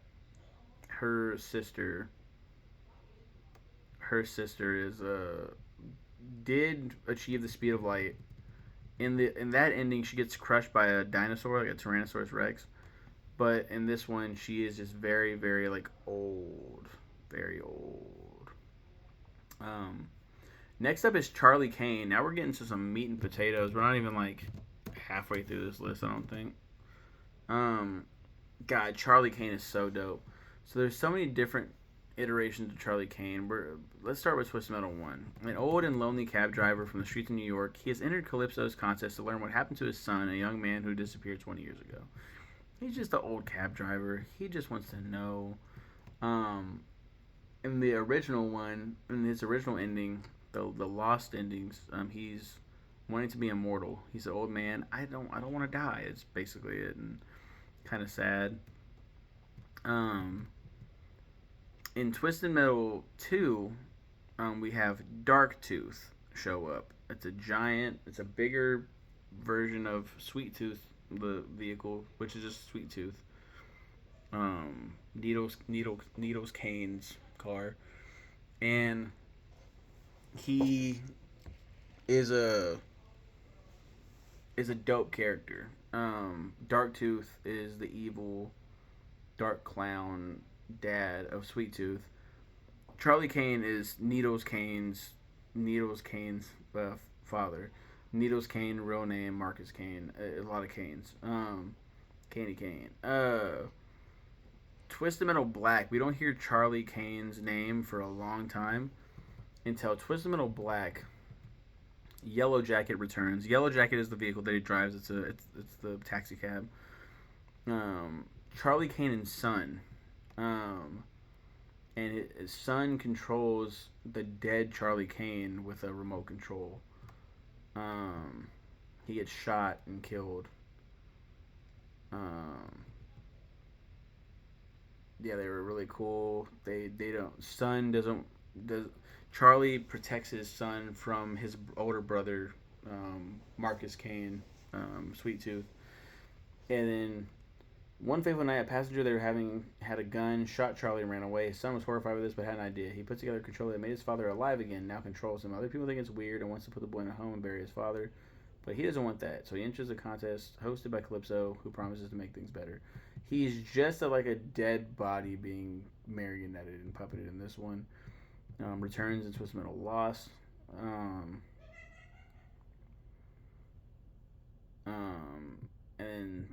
her sister is did achieve the speed of light. In that ending, she gets crushed by a dinosaur, like a Tyrannosaurus Rex. But in this one, she is just very, very like old, very old. Next up is Charlie Kane. Now we're getting to some meat and potatoes. We're not even like halfway through this list, I don't think. God, Charlie Kane is so dope. So there's so many different iterations of Charlie Kane. Let's start with Twisted Metal 1. An old and lonely cab driver from the streets of New York, he has entered Calypso's contest to learn what happened to his son, a young man who disappeared 20 years ago. He's just an old cab driver. He just wants to know. In the original one, in his original ending, the lost endings, he's wanting to be immortal. He's an old man. I don't want to die. It's basically it, and kind of sad. In Twisted Metal 2, we have Darktooth show up. It's a bigger version of Sweet Tooth, the vehicle, which is just Sweet Tooth. Needles Kane's car, and he is a dope character. Darktooth is the evil dark clown dad of Sweet Tooth. Charlie Kane is Needles Kane's father. Needles Kane, real name Marcus Kane. A lot of Kanes. Candy Kane. Twisted Metal Black. We don't hear Charlie Kane's name for a long time until Twisted Metal Black. Yellow Jacket returns. Yellow Jacket is the vehicle that he drives. It's the taxi cab. Charlie Kane and Son. And his son controls the dead Charlie Kane with a remote control. He gets shot and killed. Yeah, they were really cool. Charlie protects his son from his older brother, Marcus Kane, Sweet Tooth. And then one fateful night, a passenger they were had a gun, shot Charlie, and ran away. His son was horrified with this, but had an idea. He put together a controller that made his father alive again, now controls him. Other people think it's weird and wants to put the boy in a home and bury his father, but he doesn't want that. So he enters a contest hosted by Calypso, who promises to make things better. He's just like a dead body being marionetted and puppeted in this one. Returns in Twisted Metal Lost. And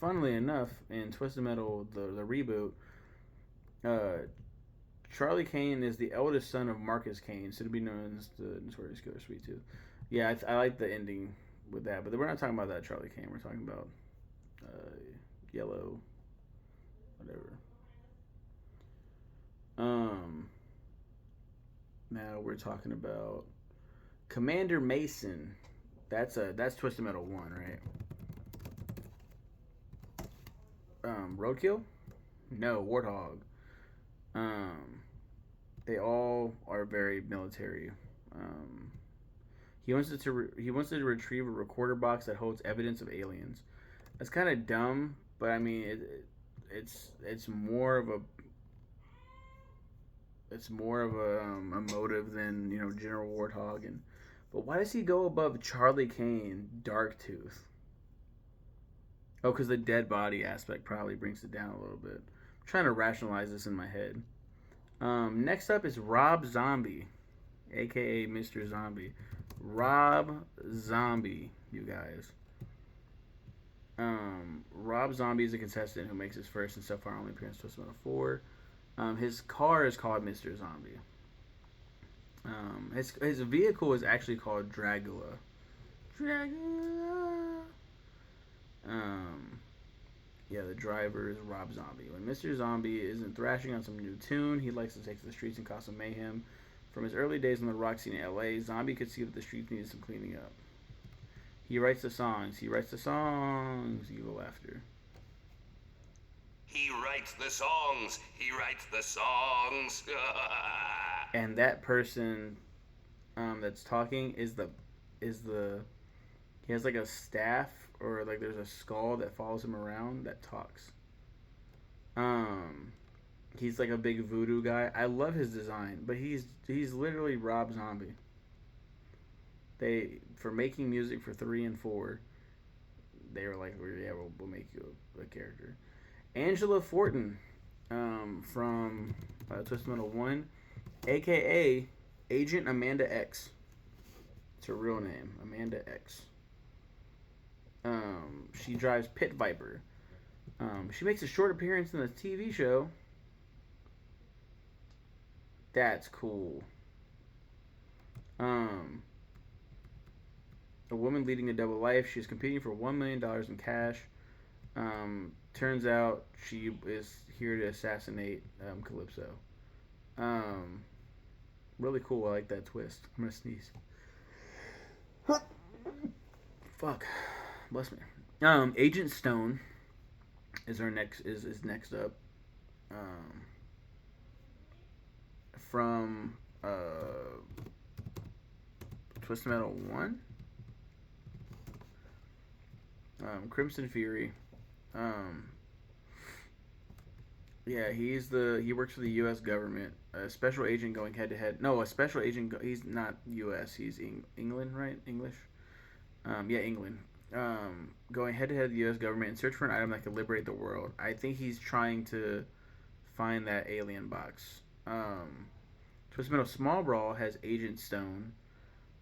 funnily enough, in Twisted Metal, the reboot, Charlie Kane is the eldest son of Marcus Kane, so to be known as the Notorious Killer Sweet Tooth. Yeah, I like the ending with that, but we're not talking about that Charlie Kane. We're talking about Yellow, whatever. Now we're talking about Commander Mason. That's Twisted Metal 1, right? Roadkill? No, Warthog. They all are very military. He wants to retrieve a recorder box that holds evidence of aliens. That's kind of dumb, but I mean it's more of a a motive than General Warthog. But why does he go above Charlie Kane, Darktooth? Oh, because the dead body aspect probably brings it down a little bit. I'm trying to rationalize this in my head. Next up is Rob Zombie, aka Mr. Zombie. Rob Zombie, you guys. Rob Zombie is a contestant who makes his first and so far only appearance in Twisted Metal 4. His car is called Mr. Zombie. His vehicle is actually called Dragula. Yeah, the driver is Rob Zombie. When Mr. Zombie isn't thrashing on some new tune, he likes to take to the streets and cause some mayhem. From his early days on the rock scene in LA, Zombie could see that the streets needed some cleaning up. He writes the songs. He writes the songs. Evil laughter. He writes the songs. He writes the songs. And that person that's talking is the he has like a staff or like there's a skull that follows him around that talks. He's like a big voodoo guy. I love his design, but he's literally Rob Zombie. They for making music for 3 and 4, they were like, yeah, we'll make you a character. Angela Fortin, from Twisted Metal 1, aka Agent Amanda X. It's her real name, Amanda X. She drives Pit Viper. She makes a short appearance in the TV show. That's cool. A woman leading a double life. She's competing for $1 million in cash. Turns out she is here to assassinate Calypso. Really cool. I like that twist. I'm gonna sneeze. Fuck. Bless me. Agent Stone is next up. From Twisted Metal 1. Crimson Fury. Yeah, he works for the U.S. government. A special agent going head to head. No, a special agent. He's not U.S. He's England, right? English. Yeah, England. Going head to head with the U.S. government in search for an item that could liberate the world. I think he's trying to find that alien box. Twisted Metal Small Brawl has Agent Stone,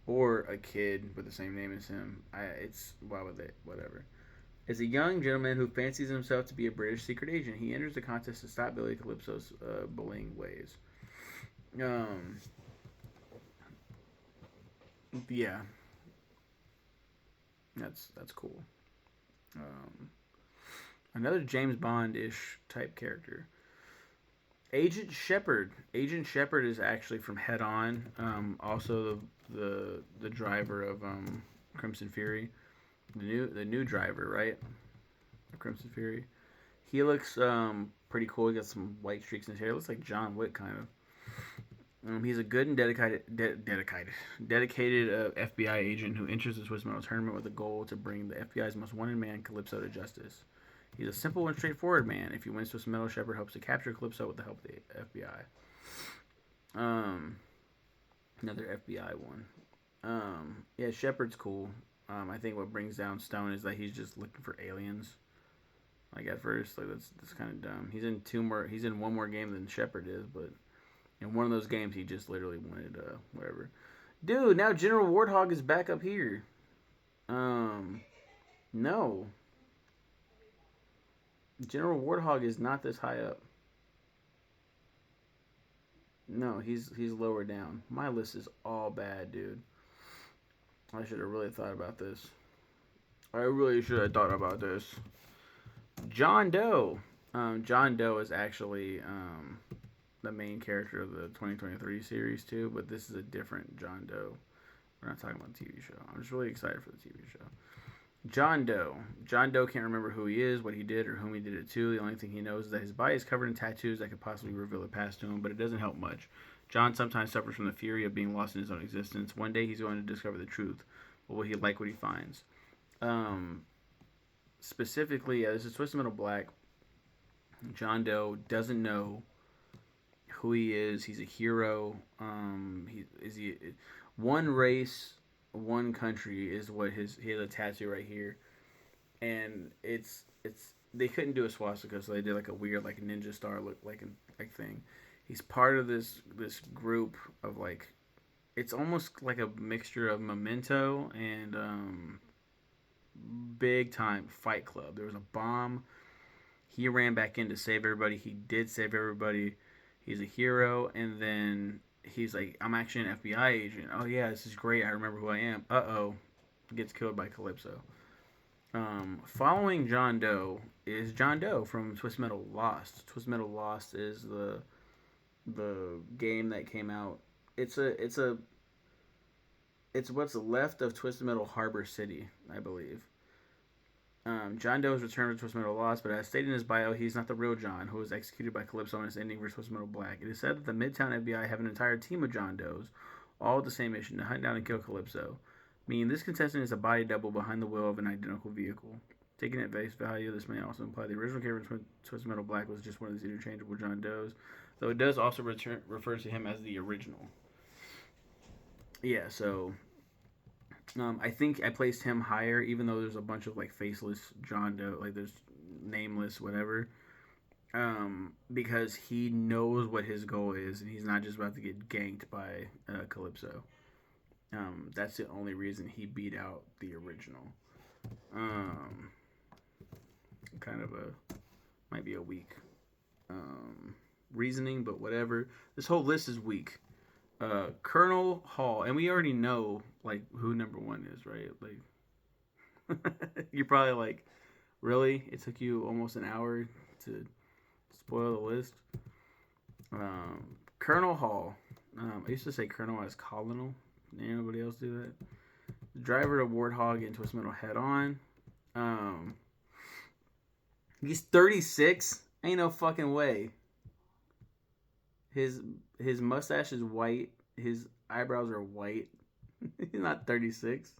or a kid with the same name as him. Why would they? Whatever. As a young gentleman who fancies himself to be a British secret agent, he enters the contest to stop Billy Calypso's bullying ways. Yeah, that's cool. Another James Bond-ish type character. Agent Shepard. Agent Shepard is actually from Head On. Also the driver of Crimson Fury. The new driver, right? Of Crimson Fury. He looks pretty cool. He got some white streaks in his hair. Looks like John Wick kind of. He's a good and dedicated FBI agent who enters the Twisted Metal tournament with a goal to bring the FBI's most wanted man, Calypso, to justice. He's a simple and straightforward man. If he wins Twisted Metal, Shepard hopes to capture Calypso with the help of the FBI. Another FBI one. Yeah, Shepard's cool. I think what brings down Stone is that he's just looking for aliens. Like at first, like that's kind of dumb. He's in one more game than Shepard is, but in one of those games, he just literally wanted whatever. Dude, now General Warthog is back up here. No. General Warthog is not this high up. No, he's lower down. My list is all bad, dude. I should have really thought about this. I really should have thought about this. John Doe. John Doe is actually the main character of the 2023 series too, but this is a different John Doe. We're not talking about the TV show. I'm just really excited for the TV show. John Doe. John Doe can't remember who he is, what he did, or whom he did it to. The only thing he knows is that his body is covered in tattoos that could possibly reveal the past to him, but it doesn't help much. John sometimes suffers from the fury of being lost in his own existence. One day he's going to discover the truth, but will he like what he finds? Specifically, this is Twisted Metal Black. John Doe doesn't know who he is. He's a hero. One race, one country is what he has a tattoo right here, and it's they couldn't do a swastika, so they did like a weird like ninja star look like thing. He's part of this group of like, it's almost like a mixture of Memento and big time Fight Club. There was a bomb. He ran back in to save everybody. He did save everybody. He's a hero, and then he's like, I'm actually an FBI agent. Oh yeah, this is great. I remember who I am. Gets killed by Calypso. Following John Doe is John Doe from Twisted Metal Lost. Twisted Metal Lost is the game that came out. It's what's left of Twisted Metal Harbor City, I believe. John Doe is returned to Twisted Metal Lost, but as stated in his bio, he's not the real John, who was executed by Calypso in his ending for Twisted Metal Black. It is said that the Midtown FBI have an entire team of John Does, all with the same mission, to hunt down and kill Calypso, meaning this contestant is a body double behind the wheel of an identical vehicle. Taken at face value, this may also imply the original character in Twisted Metal Black was just one of these interchangeable John Does, though it does also refer to him as the original. Yeah, so I think I placed him higher, even though there's a bunch of like faceless John Doe, like there's nameless whatever, because he knows what his goal is, and he's not just about to get ganked by Calypso. That's the only reason he beat out the original. Kind of might be a weak reasoning, but whatever. This whole list is weak. Colonel Hall, and we already know like who number 1 is, right? Like, you're probably like, really? It took you almost an hour to spoil the list. Colonel Hall. I used to say Colonel as Colonel. Anybody else do that? The driver of Warthog in Twisted Metal Head On. He's 36. Ain't no fucking way. His mustache is white. His eyebrows are white. He's not 36.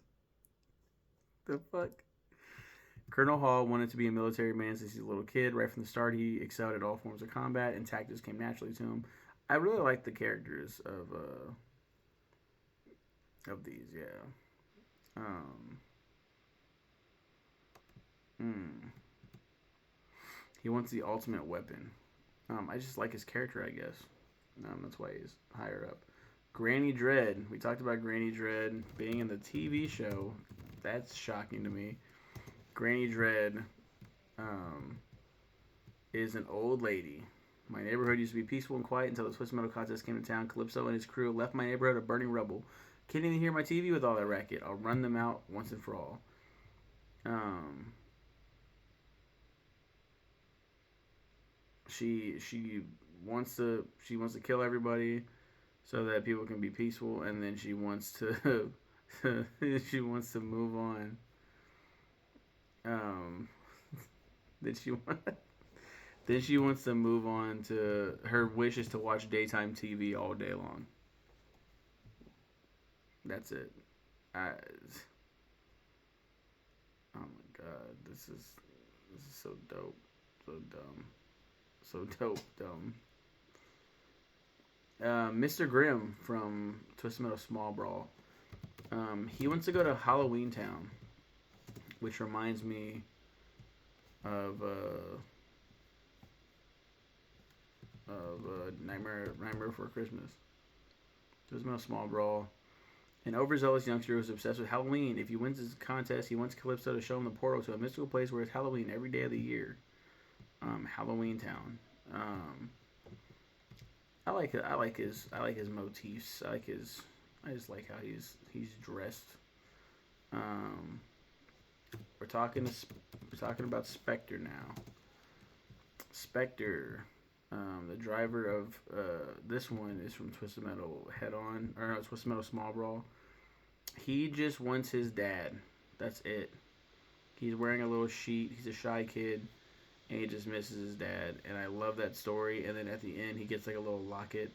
The fuck? Colonel Hall wanted to be a military man since he's a little kid. Right from the start, he excelled at all forms of combat, and tactics came naturally to him. I really like the characters of these, yeah. He wants the ultimate weapon. I just like his character, I guess. That's why he's higher up. Granny Dread. We talked about Granny Dread being in the TV show. That's shocking to me. Granny Dread is an old lady. My neighborhood used to be peaceful and quiet until the Twisted Metal contest came to town. Calypso and his crew left my neighborhood a burning rubble. Can't even hear my TV with all that racket. I'll run them out once and for all. She wants to kill everybody so that people can be peaceful, and then she wants to she wants to move on. Then she wants to move on to her wish is to watch daytime TV all day long. That's it. Oh my god, this is so dope, so dumb. So dope, dumb. Mr. Grimm from Twisted Metal Small Brawl. He wants to go to Halloween Town, which reminds me of Nightmare Before Christmas. Twisted Metal Small Brawl. An overzealous youngster who is obsessed with Halloween. If he wins this contest, he wants Calypso to show him the portal to a mystical place where it's Halloween every day of the year. Halloween Town. I like his motifs. I just like how he's dressed. We're talking about Spectre now. Spectre, the driver of this one is from Twisted Metal Head On, or no, Twisted Metal Small Brawl. He just wants his dad. That's it. He's wearing a little sheet. He's a shy kid, and he just misses his dad. And I love that story. And then at the end, he gets like a little locket,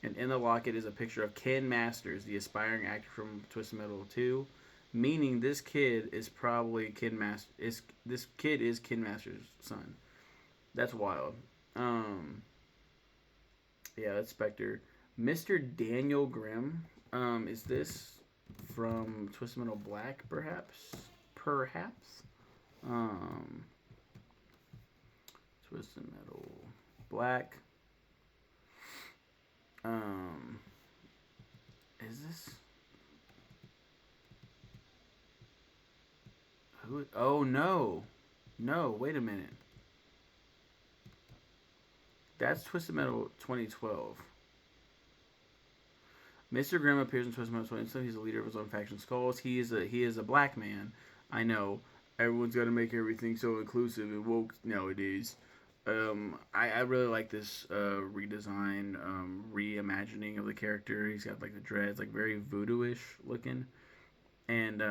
and in the locket is a picture of Ken Masters, the aspiring actor from Twisted Metal 2. Meaning this kid is probably this kid is Ken Masters' son. That's wild. Yeah, that's Spectre. Mr. Daniel Grimm. Is this from Twisted Metal Black, perhaps? Twisted Metal Black. Is this? Who? Oh no, wait a minute. That's Twisted Metal 2012. Mr. Grimm appears in Twisted Metal 2012. He's a leader of his own faction, Skulls. He is a black man. I know. Everyone's got to make everything so inclusive and woke nowadays. I really like this redesign, reimagining of the character. He's got like the dreads, like very voodoo-ish looking, and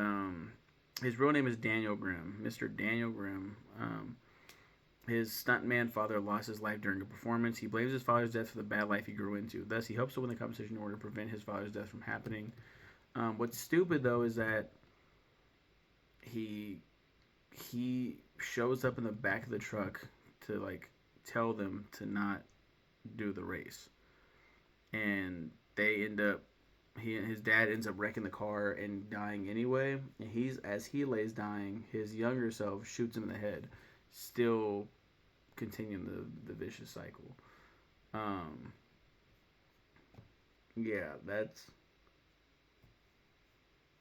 his real name is Daniel Grimm, Mr. Daniel Grimm. His stuntman father lost his life during a performance. He blames his father's death for the bad life he grew into. Thus, he hopes to win the competition in order to prevent his father's death from happening. What's stupid though is that he he shows up in the back of the truck to like tell them to not do the race, and they end up he and his dad ends up wrecking the car and dying anyway. And he's as he lays dying, his younger self shoots him in the head, still continuing the vicious cycle. Um, yeah, that's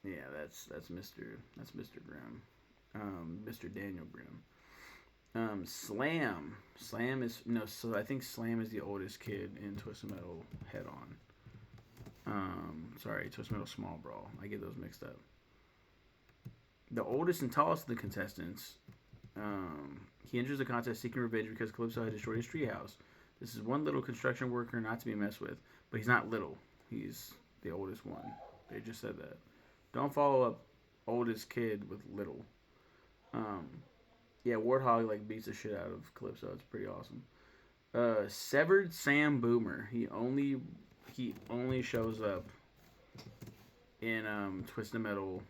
Mr. Grimm, Mr. Daniel Grimm. Slam is no. So I think Slam is the oldest kid in Twisted Metal Head On. Sorry, Twisted Metal Small Brawl. I get those mixed up. The oldest and tallest of the contestants. He enters the contest seeking revenge because Calypso had destroyed his treehouse. This is one little construction worker not to be messed with, but he's not little. He's the oldest one. They just said that. Don't follow up oldest kid with little. Um, yeah, Warthog like beats the shit out of Calypso. It's pretty awesome. Severed Sam Boomer. He only shows up in Twisted Metal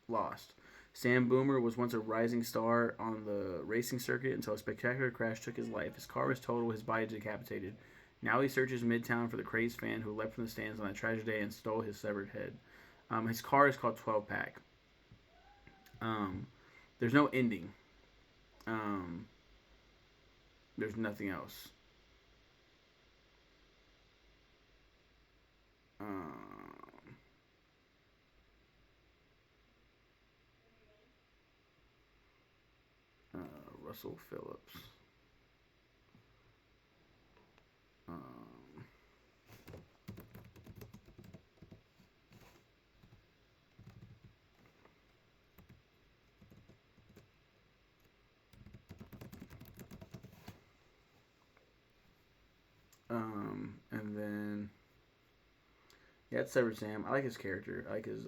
Lost. Sam Boomer was once a rising star on the racing circuit until a spectacular crash took his life. His car was totaled, his body decapitated. Now he searches Midtown for the crazed fan who leapt from the stands on that tragic day and stole his severed head. His car is called 12 Pack. There's no ending. There's nothing else. Russell Phillips. Um, and then yeah, it's Severed Sam. I like his character. I like his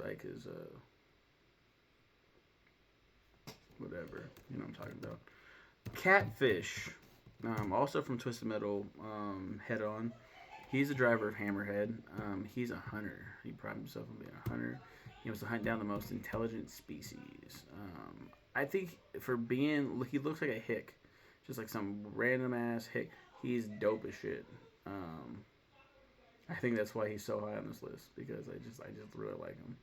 whatever. You know what I'm talking about. Catfish, also from Twisted Metal, Head On. He's a driver of Hammerhead. He's a hunter. He prides himself on being a hunter. He wants to hunt down the most intelligent species. I think he looks like a hick, just like some random ass hick. He's dope as shit. I think that's why he's so high on this list because I just really like him.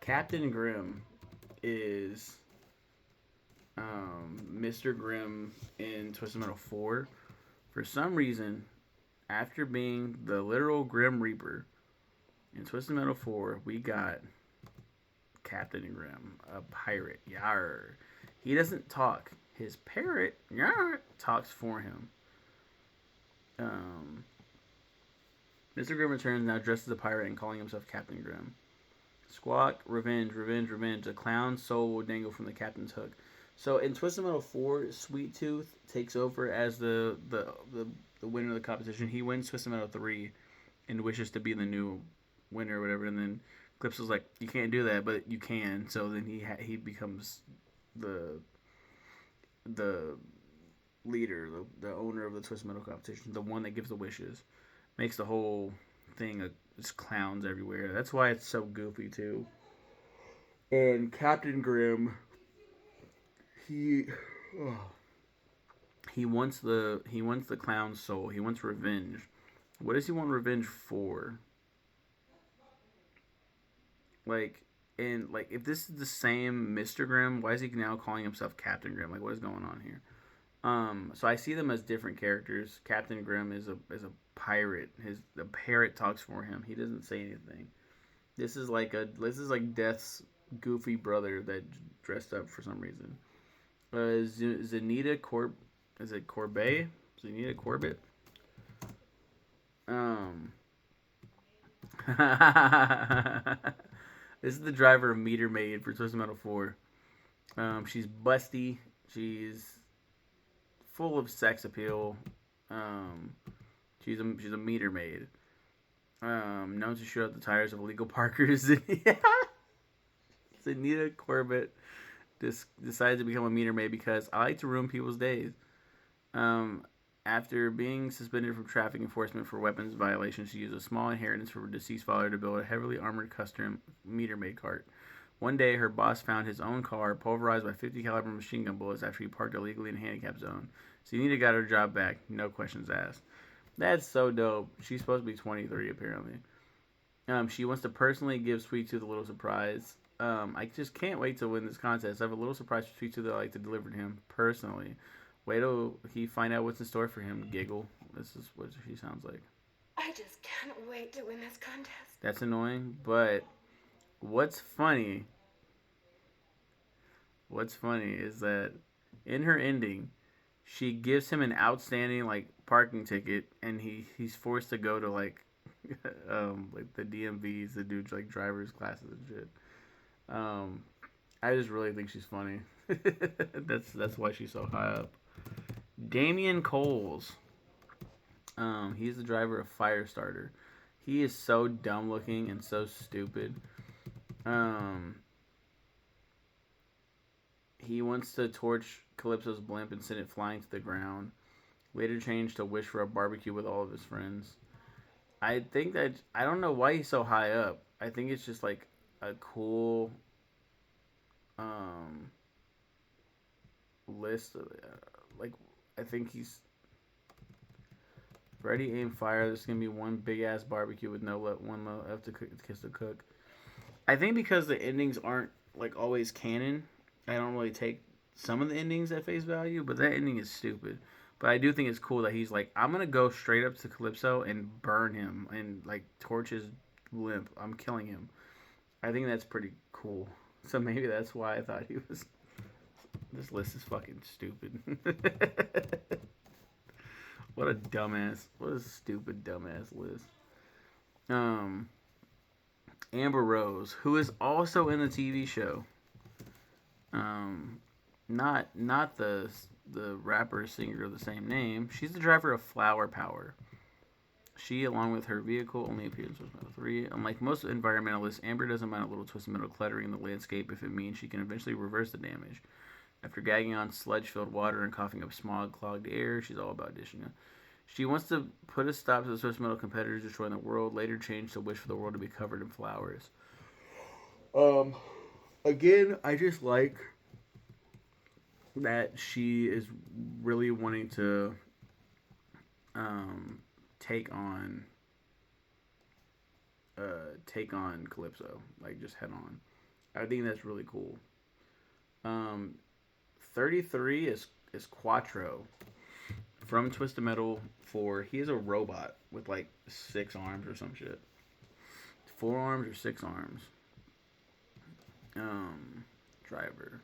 Captain Grimm is Mr. Grimm in Twisted Metal 4. For some reason, after being the literal Grim Reaper in Twisted Metal 4, we got Captain Grimm, a pirate. Yarr. He doesn't talk. His parrot, yarr, talks for him. Mr. Grimm returns now dressed as a pirate and calling himself Captain Grimm. Squawk, revenge, revenge, revenge. A clown's soul will dangle from the captain's hook. So in Twisted Metal 4, Sweet Tooth takes over as the winner of the competition. He wins Twisted Metal 3 and wishes to be the new winner or whatever. And then Calypso's like, you can't do that, but you can. So then he becomes the leader, the owner of the Twisted Metal competition, the one that gives the wishes. Makes the whole thing just clowns everywhere. That's why it's so goofy too. And Captain Grimm, he wants the clown's soul. He wants revenge. What does he want revenge for? If this is the same Mr. Grimm, why is he now calling himself Captain Grimm? Like, what is going on here? So I see them as different characters. Captain Grimm is a pirate. The parrot talks for him. He doesn't say anything. This is like Death's goofy brother that dressed up for some reason. Zenita is it Corbett? Zenita Corbett? This is the driver of Meter Maid for Twisted Metal 4. She's busty. She's full of sex appeal. She's a meter maid. Known to shoot out the tires of illegal parkers. Anita Corbett decided to become a meter maid because I like to ruin people's days. After being suspended from traffic enforcement for weapons violations, she used a small inheritance from her deceased father to build a heavily armored custom meter maid cart. One day, her boss found his own car pulverized by 50 caliber machine gun bullets after he parked illegally in a handicap zone. So Anita got her job back, no questions asked. That's so dope. She's supposed to be 23, apparently. She wants to personally give Sweet Tooth a little surprise. I just can't wait to win this contest. I have a little surprise for Sweet Tooth that I like to deliver to him personally. Wait till he find out what's in store for him. Giggle. This is what she sounds like. I just can't wait to win this contest. That's annoying, but what's funny is that in her ending, she gives him an outstanding like parking ticket, and he's forced to go to like like the DMVs to do like driver's classes and shit. I just really think she's funny. That's why she's so high up. Damian Coles. He's the driver of Firestarter. He is so dumb looking and so stupid. He wants to torch Calypso's blimp and send it flying to the ground. Later changed to wish for a barbecue with all of his friends. I think that I don't know why he's so high up. I think it's just like a cool list of, like I think he's ready, aim, fire. There's gonna be one big ass barbecue with one left to kiss the cook. I think because the endings aren't like always canon, I don't really take some of the endings at face value, but that ending is stupid. But I do think it's cool that he's like, I'm gonna go straight up to Calypso and burn him and like torch his limp. I'm killing him. I think that's pretty cool. So maybe that's why I thought he was. This list is fucking stupid. What a stupid dumbass list. Amber Rose, who is also in the TV show. Not the rapper singer of the same name. She's the driver of Flower Power. She, along with her vehicle, only appears in Twisted Metal 3. Unlike most environmentalists, Amber doesn't mind a little Twisted Metal cluttering in the landscape if it means she can eventually reverse the damage. After gagging on sludge-filled water and coughing up smog-clogged air, she's all about dishing it. She wants to put a stop to the Twisted Metal competitors destroying the world, later changed to wish for the world to be covered in flowers. Again, I just like that she is really wanting to take on Calypso, like just head on. I think that's really cool. 33 is Quattro from Twisted Metal 4. He is a robot with like 6 arms or some shit. 4 arms or 6 arms. Driver.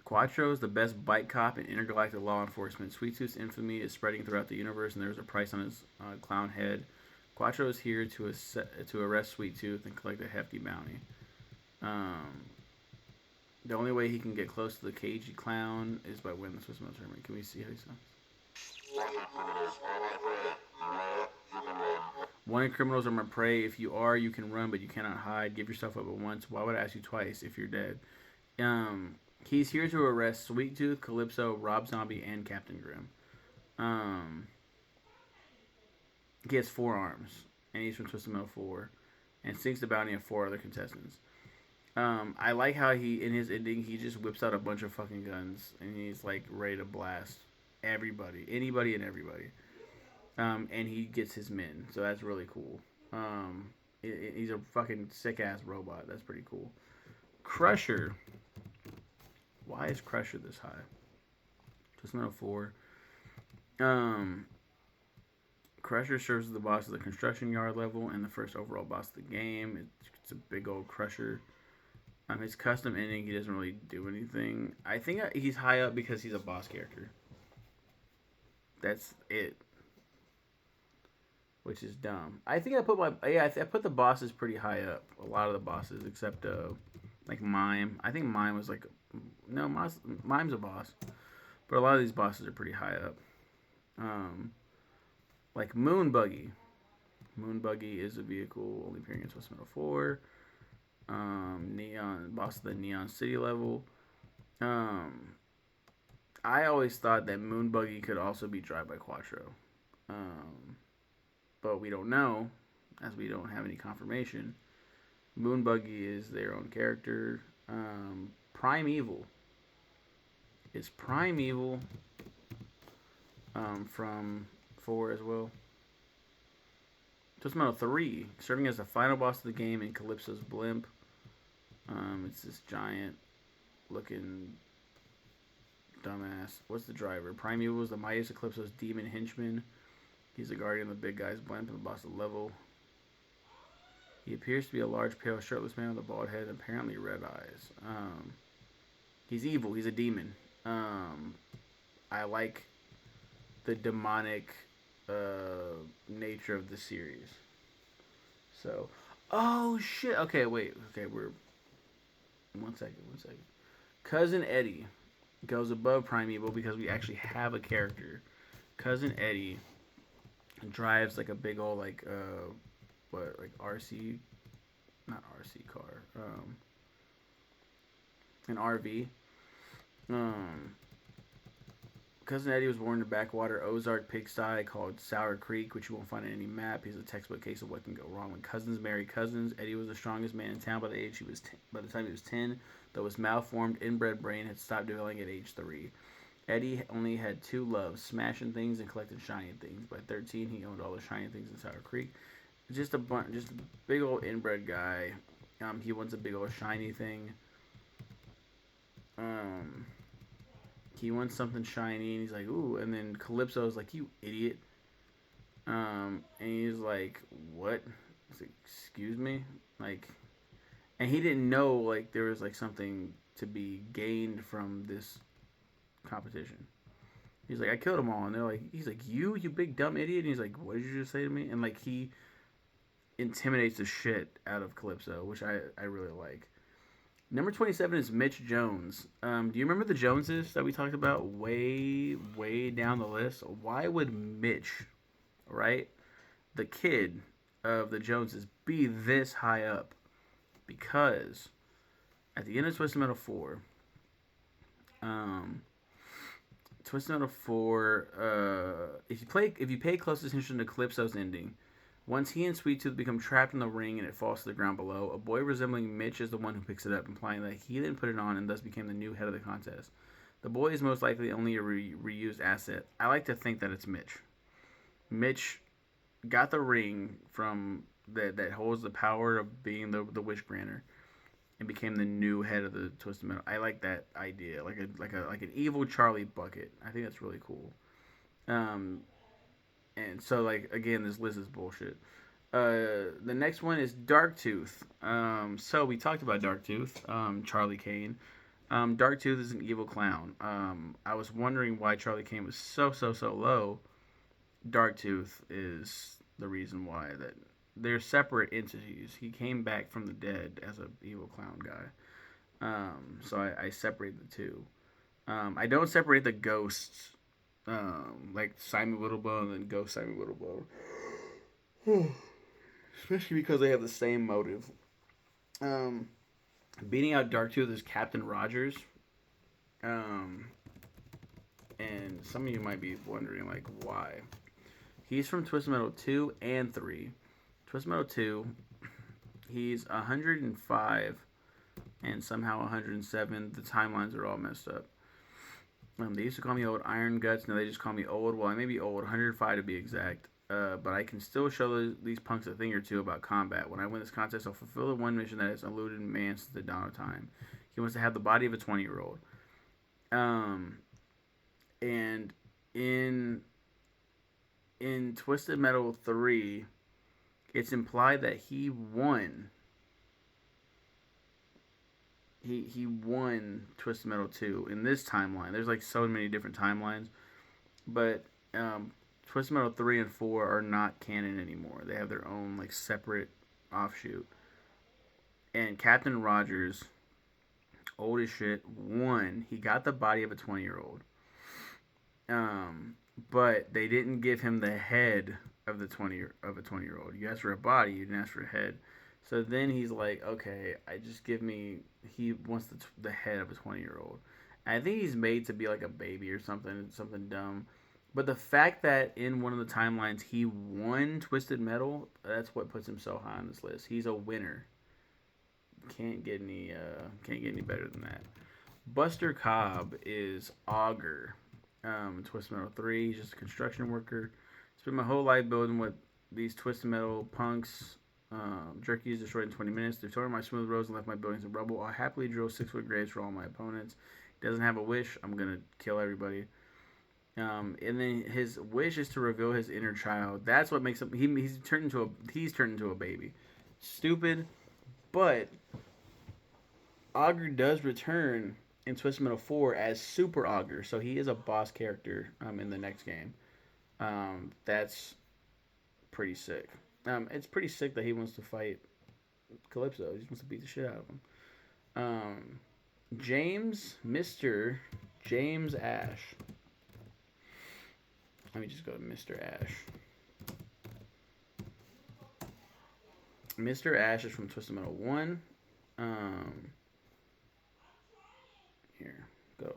Quattro is the best bike cop in intergalactic law enforcement. Sweet Tooth's infamy is spreading throughout the universe, and there's a price on his clown head. Quattro is here to arrest Sweet Tooth and collect a hefty bounty. The only way he can get close to the cagey clown is by winning the Swiss Metal Tournament. Can we see how he sounds? Wanted criminals are my prey. If you are, you can run, but you cannot hide. Give yourself up at once. Why would I ask you twice if you're dead? He's here to arrest Sweet Tooth, Calypso, Rob Zombie, and Captain Grimm. He has 4 arms, and he's from Twisted Metal 4, and seeks the bounty of 4 other contestants. I like how in his ending, he just whips out a bunch of fucking guns, and he's like ready to blast anybody and everybody. And he gets his men, so that's really cool. He's a fucking sick-ass robot. That's pretty cool. Crusher. Why is Crusher this high? Twisted Metal 4. Crusher serves as the boss of the construction yard level and the first overall boss of the game. It's a big old Crusher. His custom ending, he doesn't really do anything. I think he's high up because he's a boss character. That's it. which is dumb. I think I put I put the bosses pretty high up. A lot of the bosses, except like Mime. I think Mime was like no, Mime's a boss, but a lot of these bosses are pretty high up. Like Moonbuggy. Moonbuggy is a vehicle only appearing in Twisted Metal 4. Neon boss of the Neon City level. I always thought that Moonbuggy could also be Drive by Quattro. But we don't know, as we don't have any confirmation. Moonbuggy is their own character. Primeval. Is Primeval from 4 as well? Twisted Metal 3, serving as the final boss of the game in Calypso's blimp. It's this giant looking dumbass. What's the driver? Primeval is the mightiest of Calypso's demon henchman. He's the guardian of the big guy's blimp and the boss of the level. He appears to be a large, pale, shirtless man with a bald head and apparently red eyes. He's evil. He's a demon. I like the demonic nature of the series. So, oh shit. Okay, wait. Okay, we're one second. Cousin Eddie goes above Primeval because we actually have a character. Cousin Eddie drives like a big old like RC, not RC car, an RV. Cousin Eddie was born in the backwater Ozark pigsty called Sour Creek, which you won't find on any map. He's a textbook case of what can go wrong when cousins marry cousins. Eddie was the strongest man in town by the time he was 10, though his malformed inbred brain had stopped developing at age 3. Eddie only had 2 loves, smashing things and collecting shiny things. By 13, he owned all the shiny things in Sour Creek. Just a big old inbred guy. He wants a big old shiny thing. He wants something shiny, and he's like, ooh. And then Calypso's like, you idiot. And he's like, what? He's like, excuse me? Like, and he didn't know, like, there was, like, something to be gained from this competition. He's like, I killed them all. And they're like, he's like, you big dumb idiot. And he's like, what did you just say to me? And, like, he intimidates the shit out of Calypso, which I really like. Number 27 is Mitch Jones. Do you remember the Joneses that we talked about way down the list? Why would Mitch, right, the kid of the Joneses, be this high up? Because at the end of Twisted Metal 4, if you pay close attention to Calypso's ending, once he and Sweet Tooth become trapped in the ring and it falls to the ground below, a boy resembling Mitch is the one who picks it up, implying that he didn't put it on and thus became the new head of the contest. The boy is most likely only a reused asset. I like to think that it's Mitch. Mitch got the ring from that holds the power of being the wish granter and became the new head of the Twisted Metal. I like that idea, like an evil Charlie Bucket. I think that's really cool. And so, like, again, this list is bullshit. The next one is Darktooth. So we talked about Darktooth, Charlie Kane. Darktooth is an evil clown. I was wondering why Charlie Kane was so low. Darktooth is the reason why. That they're separate entities. He came back from the dead as an evil clown guy. So I separate the two. I don't separate the ghosts. Like Simon Littlebone and then Ghost Simon Littlebone. Especially because they have the same motive. Beating out Darktooth is Captain Rogers. And some of you might be wondering, like, why. He's from Twisted Metal 2 and 3. Twisted Metal 2, he's 105 and somehow 107. The timelines are all messed up. They used to call me Old Iron Guts. Now they just call me Old. Well, I may be old, 105 to be exact. But I can still show these punks a thing or two about combat. When I win this contest, I'll fulfill the one mission that has eluded man since the dawn of time. He wants to have the body of a 20-year-old. And in Twisted Metal 3, it's implied that he won. He won Twisted Metal 2 in this timeline. There's like so many different timelines, but Twisted Metal 3 and 4 are not canon anymore. They have their own like separate offshoot. And Captain Rogers, old as shit, won. He got the body of a 20-year-old. But they didn't give him the head of the 20-year-old. You asked for a body, you didn't ask for a head. So then he's like, okay, he wants the head of a 20-year-old. I think he's made to be like a baby or something dumb. But the fact that in one of the timelines he won Twisted Metal, that's what puts him so high on this list. He's a winner. Can't get any better than that. Buster Cobb is Augur. Twisted Metal 3, he's just a construction worker. Spent my whole life building what these Twisted Metal punks. Jerky is destroyed in 20 minutes. They've torn my smooth roads and left my buildings in rubble. I'll happily drill 6-foot graves for all my opponents. He doesn't have a wish. I'm gonna kill everybody. And then his wish is to reveal his inner child. That's what makes him. He's turned into a baby. Stupid, but Augur does return in Twisted Metal 4 as Super Augur, so he is a boss character in the next game. That's pretty sick. It's pretty sick that he wants to fight Calypso. He just wants to beat the shit out of him. Mr. James Ash. Let me just go to Mr. Ash. Mr. Ash is from Twisted Metal 1. Here, go.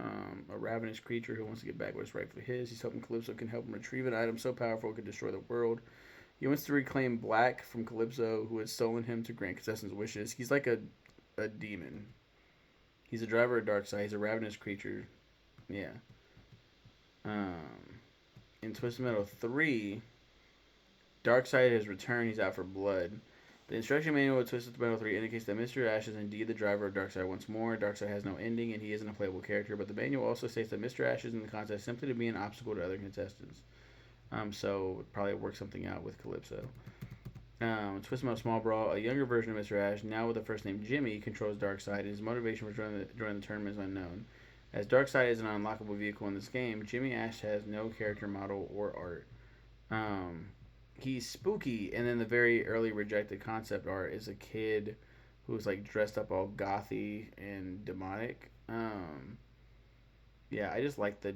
A ravenous creature who wants to get back what's rightfully his. He's hoping Calypso can help him retrieve an item so powerful it could destroy the world. He wants to reclaim Black from Calypso, who has stolen him to grant contestants' wishes. He's like a demon. He's a driver of Darkseid. He's a ravenous creature. Yeah. In Twisted Metal 3, Darkseid has returned. He's out for blood. The instruction manual of Twisted Metal 3 indicates that Mr. Ash is indeed the driver of Darkseid once more. Darkseid has no ending, and he isn't a playable character, but the manual also states that Mr. Ash is in the contest simply to be an obstacle to other contestants. So probably work something out with Calypso. Twisted Metal Small Brawl, a younger version of Mr. Ash, now with the first name Jimmy, controls Darkseid, and his motivation for joining the tournament is unknown. As Darkseid is an unlockable vehicle in this game, Jimmy Ash has no character model or art. He's spooky, and then the very early rejected concept art is a kid who's like dressed up all gothy and demonic. Yeah, I just like the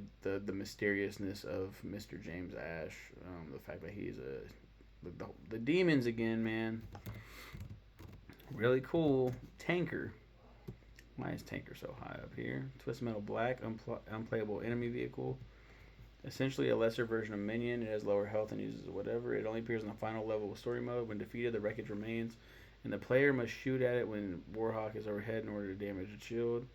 mysteriousness of Mr. James Ash. The fact that he's the demons again, man. Really cool. Tanker. Why is Tanker so high up here? Twisted Metal Black, unplayable enemy vehicle. Essentially a lesser version of Minion. It has lower health and uses whatever. It only appears in the final level of story mode. When defeated, the wreckage remains, and the player must shoot at it when Warhawk is overhead in order to damage the shield.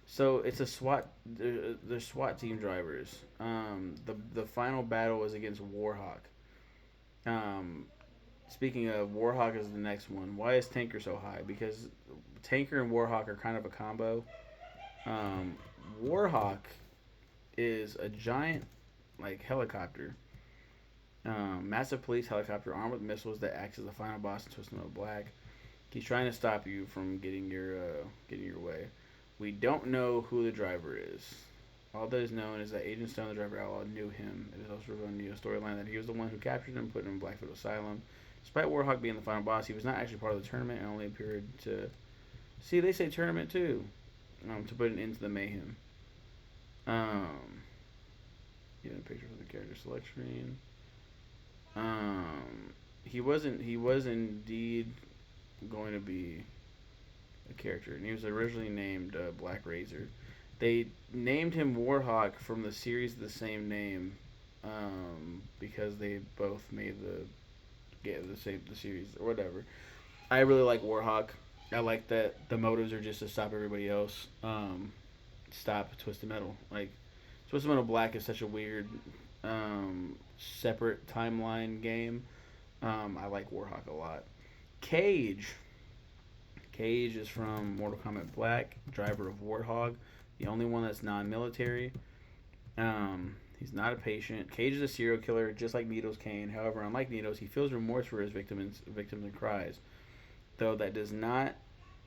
So it's a SWAT. They're SWAT team drivers. The final battle is against Warhawk. Speaking of, Warhawk is the next one. Why is Tanker so high? Because Tanker and Warhawk are kind of a combo. Warhawk is a giant, like, helicopter. Massive police helicopter armed with missiles that acts as the final boss in Twisted Metal Black. He's trying to stop you from getting your way. We don't know who the driver is. All that is known is that Agent Stone, the driver outlaw, knew him. It is also revealed in the storyline that he was the one who captured him and put him in Blackfoot Asylum. Despite Warhawk being the final boss, he was not actually part of the tournament and only appeared to... See, they say tournament too. To put an end to the mayhem. Even a picture for the character select screen. He was indeed going to be a character, and he was originally named Black Razor. They named him Warhawk from the series of the same name, because they both made the series or whatever. I really like Warhawk. I like that the motives are just to stop everybody else. Stop Twisted Metal. Like, Twisted Metal Black is such a weird, separate timeline game. I like Warhawk a lot. Cage is from Mortal Kombat Black, driver of Warthog, the only one that's non-military. He's not a patient. Cage is a serial killer, just like Needles Kane. However, unlike Needles, he feels remorse for his victims and cries. Though that does not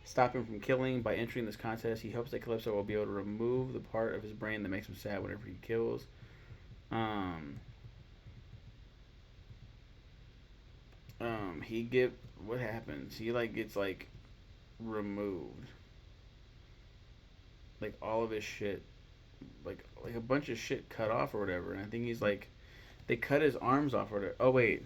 stop him from killing. By entering this contest, he hopes that Calypso will be able to remove the part of his brain that makes him sad whenever he kills. what happens? He like gets like removed, like all of his shit, like a bunch of shit cut off or whatever. And I think he's like, they cut his arms off or whatever. Oh wait,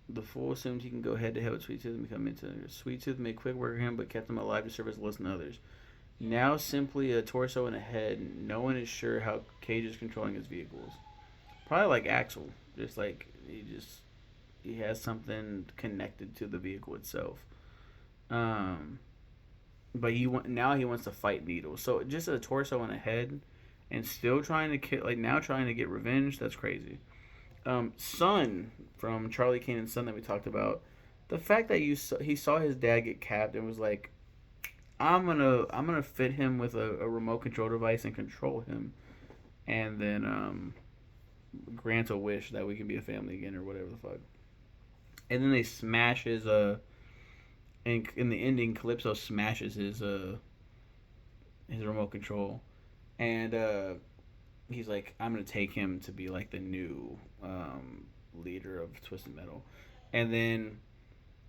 the fool assumed he can go head to head with Sweet Tooth and become into Sweet Tooth made quick work of him, but kept him alive to serve as a lesson to others. Now simply a torso and a head. No one is sure how Cage is controlling his vehicles. Probably like Axel, just like he has something connected to the vehicle itself. But now he wants to fight Needle. So just a torso and a head, and still trying to kill, like now trying to get revenge. That's crazy. Son from Charlie Kanan's son that we talked about. The fact that he saw his dad get capped and was like, I'm gonna fit him with a remote control device and control him, and then grant a wish that we can be a family again or whatever the fuck. And then they smash his in the ending, Calypso smashes his remote control, and he's like, I'm gonna take him to be like the new leader of Twisted Metal. And then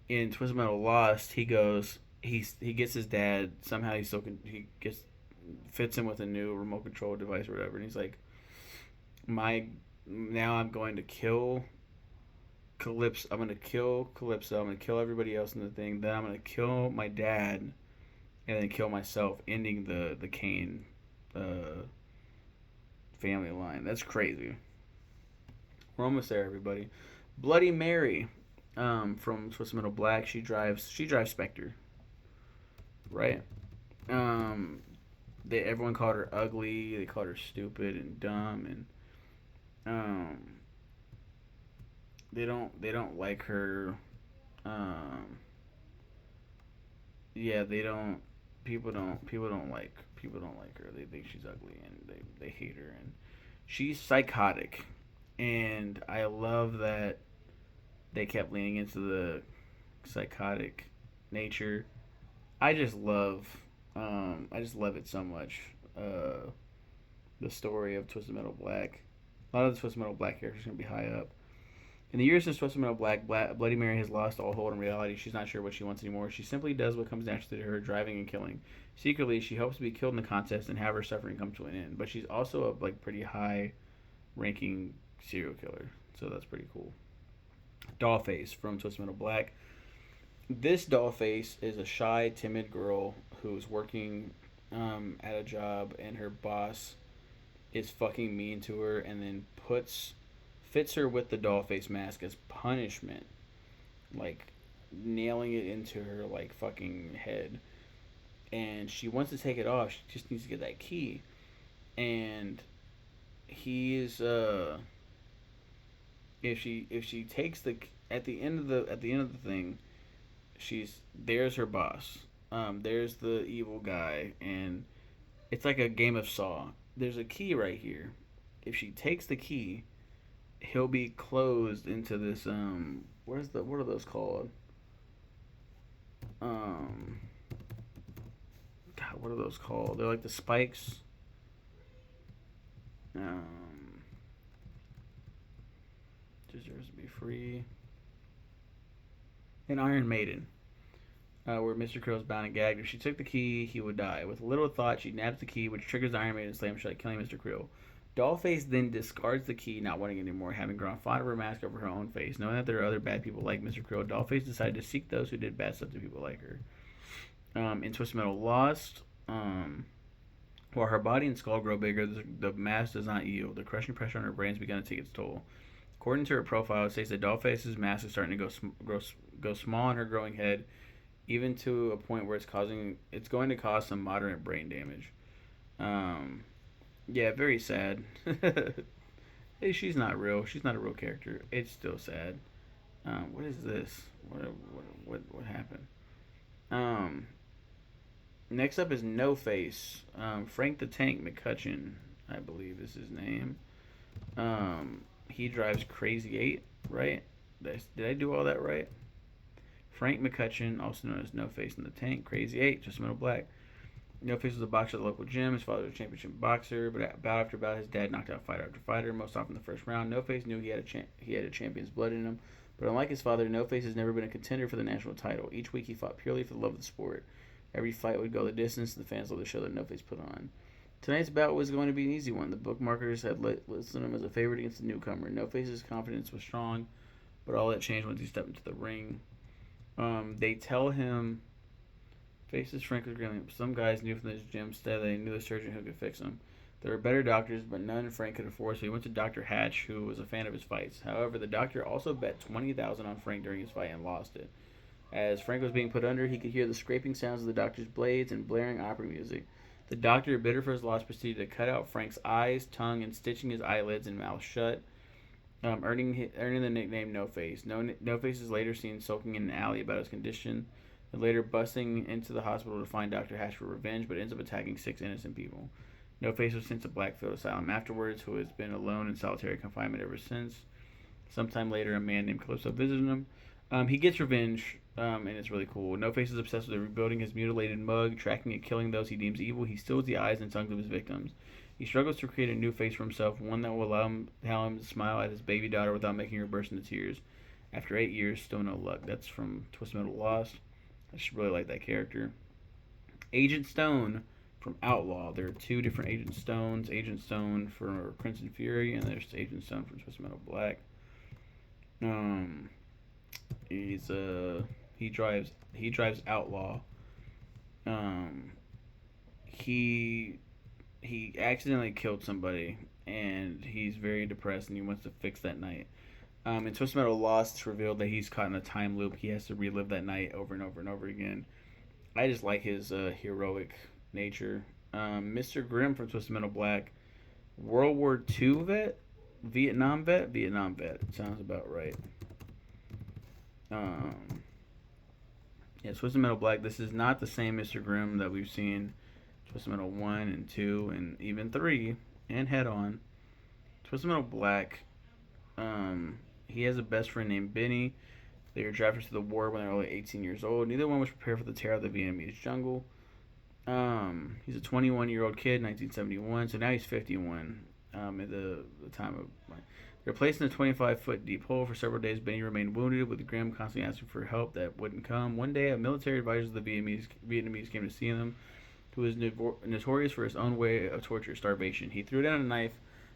in Twisted Metal Lost, he gets his dad somehow. Fits him with a new remote control device or whatever, and he's like, now I'm going to kill Calypso. I'm gonna kill Calypso. I'm gonna kill everybody else in the thing. Then I'm gonna kill my dad, and then kill myself, ending the Kane family line. That's crazy. We're almost there, everybody. Bloody Mary, from Twisted Metal Black. She drives Spectre, right? Everyone called her ugly. They called her stupid and dumb, and they don't like her. Yeah, they don't. People don't like her. They think she's ugly and they hate her, and she's psychotic. And I love that they kept leaning into the psychotic nature. I just love it so much. The story of Twisted Metal Black. A lot of the Twisted Metal Black characters are going to be high up. In the years since Twisted Metal Black, Bloody Mary has lost all hold in reality. She's not sure what she wants anymore. She simply does what comes naturally to her, driving and killing. Secretly, she hopes to be killed in the contest and have her suffering come to an end. But she's also a pretty high-ranking serial killer, so that's pretty cool. Dollface from Twisted Metal Black. This Dollface is a shy, timid girl who's working at a job, and her boss is fucking mean to her, and then fits her with the Dollface mask as punishment, like nailing it into her like fucking head. And she wants to take it off. She just needs to get that key, and he's if she takes at the end of the thing, there's her boss. There's the evil guy, and it's like a game of Saw. There's a key right here. If she takes the key, he'll be closed into this what are those called? God, what are those called? They're like the spikes. Deserves to be free. An Iron Maiden. Where Mr. Krill's bound and gagged. If she took the key, he would die. With little thought, she nabs the key, which triggers the Iron Maiden slam shut, killing Mr. Krill. Dollface then discards the key, not wanting it anymore, having grown fond of her mask over her own face. Knowing that there are other bad people like Mr. Krill, Dollface decided to seek those who did bad stuff to people like her. In Twisted Metal Lost, while her body and skull grow bigger, the mask does not yield. The crushing pressure on her brain has begun to take its toll. According to her profile, it states that Dollface's mask is starting to go small in her growing head, even to a point where it's going to cause some moderate brain damage. Yeah, very sad. Hey, she's not real. She's not a real character. It's still sad. What is this? What happened? Next up is No Face. Frank the Tank McCutcheon, I believe is his name. He drives Crazy 8, right? Did I do all that right? Frank McCutcheon, also known as No Face in the Tank, Crazy 8, Just Metal Black. No Face was a boxer at the local gym. His father was a championship boxer, but bout after bout, his dad knocked out fighter after fighter, most often in the first round. No Face knew he had a champion's blood in him, but unlike his father, No Face has never been a contender for the national title. Each week, he fought purely for the love of the sport. Every fight would go the distance, and the fans loved the show that No Face put on. Tonight's bout was going to be an easy one. The bookmarkers had listed him as a favorite against the newcomer. No Face's confidence was strong, but all that changed once he stepped into the ring. They tell him. Faces Frank was grilling. Some guys knew from the gym instead they knew the surgeon who could fix him. There were better doctors, but none Frank could afford, so he went to Dr. Hatch, who was a fan of his fights. However, the doctor also bet $20,000 on Frank during his fight and lost it. As Frank was being put under, he could hear the scraping sounds of the doctor's blades and blaring opera music. The doctor, bitter for his loss, proceeded to cut out Frank's eyes, tongue, and stitching his eyelids and mouth shut, earning the nickname No Face. No Face is later seen sulking in an alley about his condition, and later busting into the hospital to find Dr. Hatch for revenge, but ends up attacking 6 innocent people. No Face was sent to Blackfield Asylum afterwards, who has been alone in solitary confinement ever since. Sometime later, a man named Calypso visited him. He gets revenge, and it's really cool. No Face is obsessed with rebuilding his mutilated mug, tracking and killing those he deems evil. He steals the eyes and tongues of his victims. He struggles to create a new face for himself, one that will allow him to smile at his baby daughter without making her burst into tears. After 8 years, still no luck. That's from Twisted Metal Lost. I just really like that character. Agent Stone from Outlaw. There are 2 different Agent Stones. Agent Stone for Crimson Fury, and there's Agent Stone from Twisted Metal Black. He drives Outlaw. He accidentally killed somebody, and he's very depressed, and he wants to fix that night. In Twisted Metal Lost, it's revealed that he's caught in a time loop. He has to relive that night over and over and over again. I just like his heroic nature. Mr. Grimm from Twisted Metal Black, World War II vet, Vietnam vet. Sounds about right. Twisted Metal Black. This is not the same Mr. Grimm that we've seen Twisted Metal 1 and 2 and even 3 and Head On. Twisted Metal Black. He has a best friend named Benny. They were drafted to the war when they were only 18 years old. Neither one was prepared for the terror of the Vietnamese jungle. He's a 21-year-old kid, 1971, so now he's 51 at the time of... They were placed in a 25-foot deep hole for several days. Benny remained wounded, with Grimm constantly asking for help that wouldn't come. One day, a military advisor of the Vietnamese came to see him, who was notorious for his own way of torture, starvation. He threw down a knife,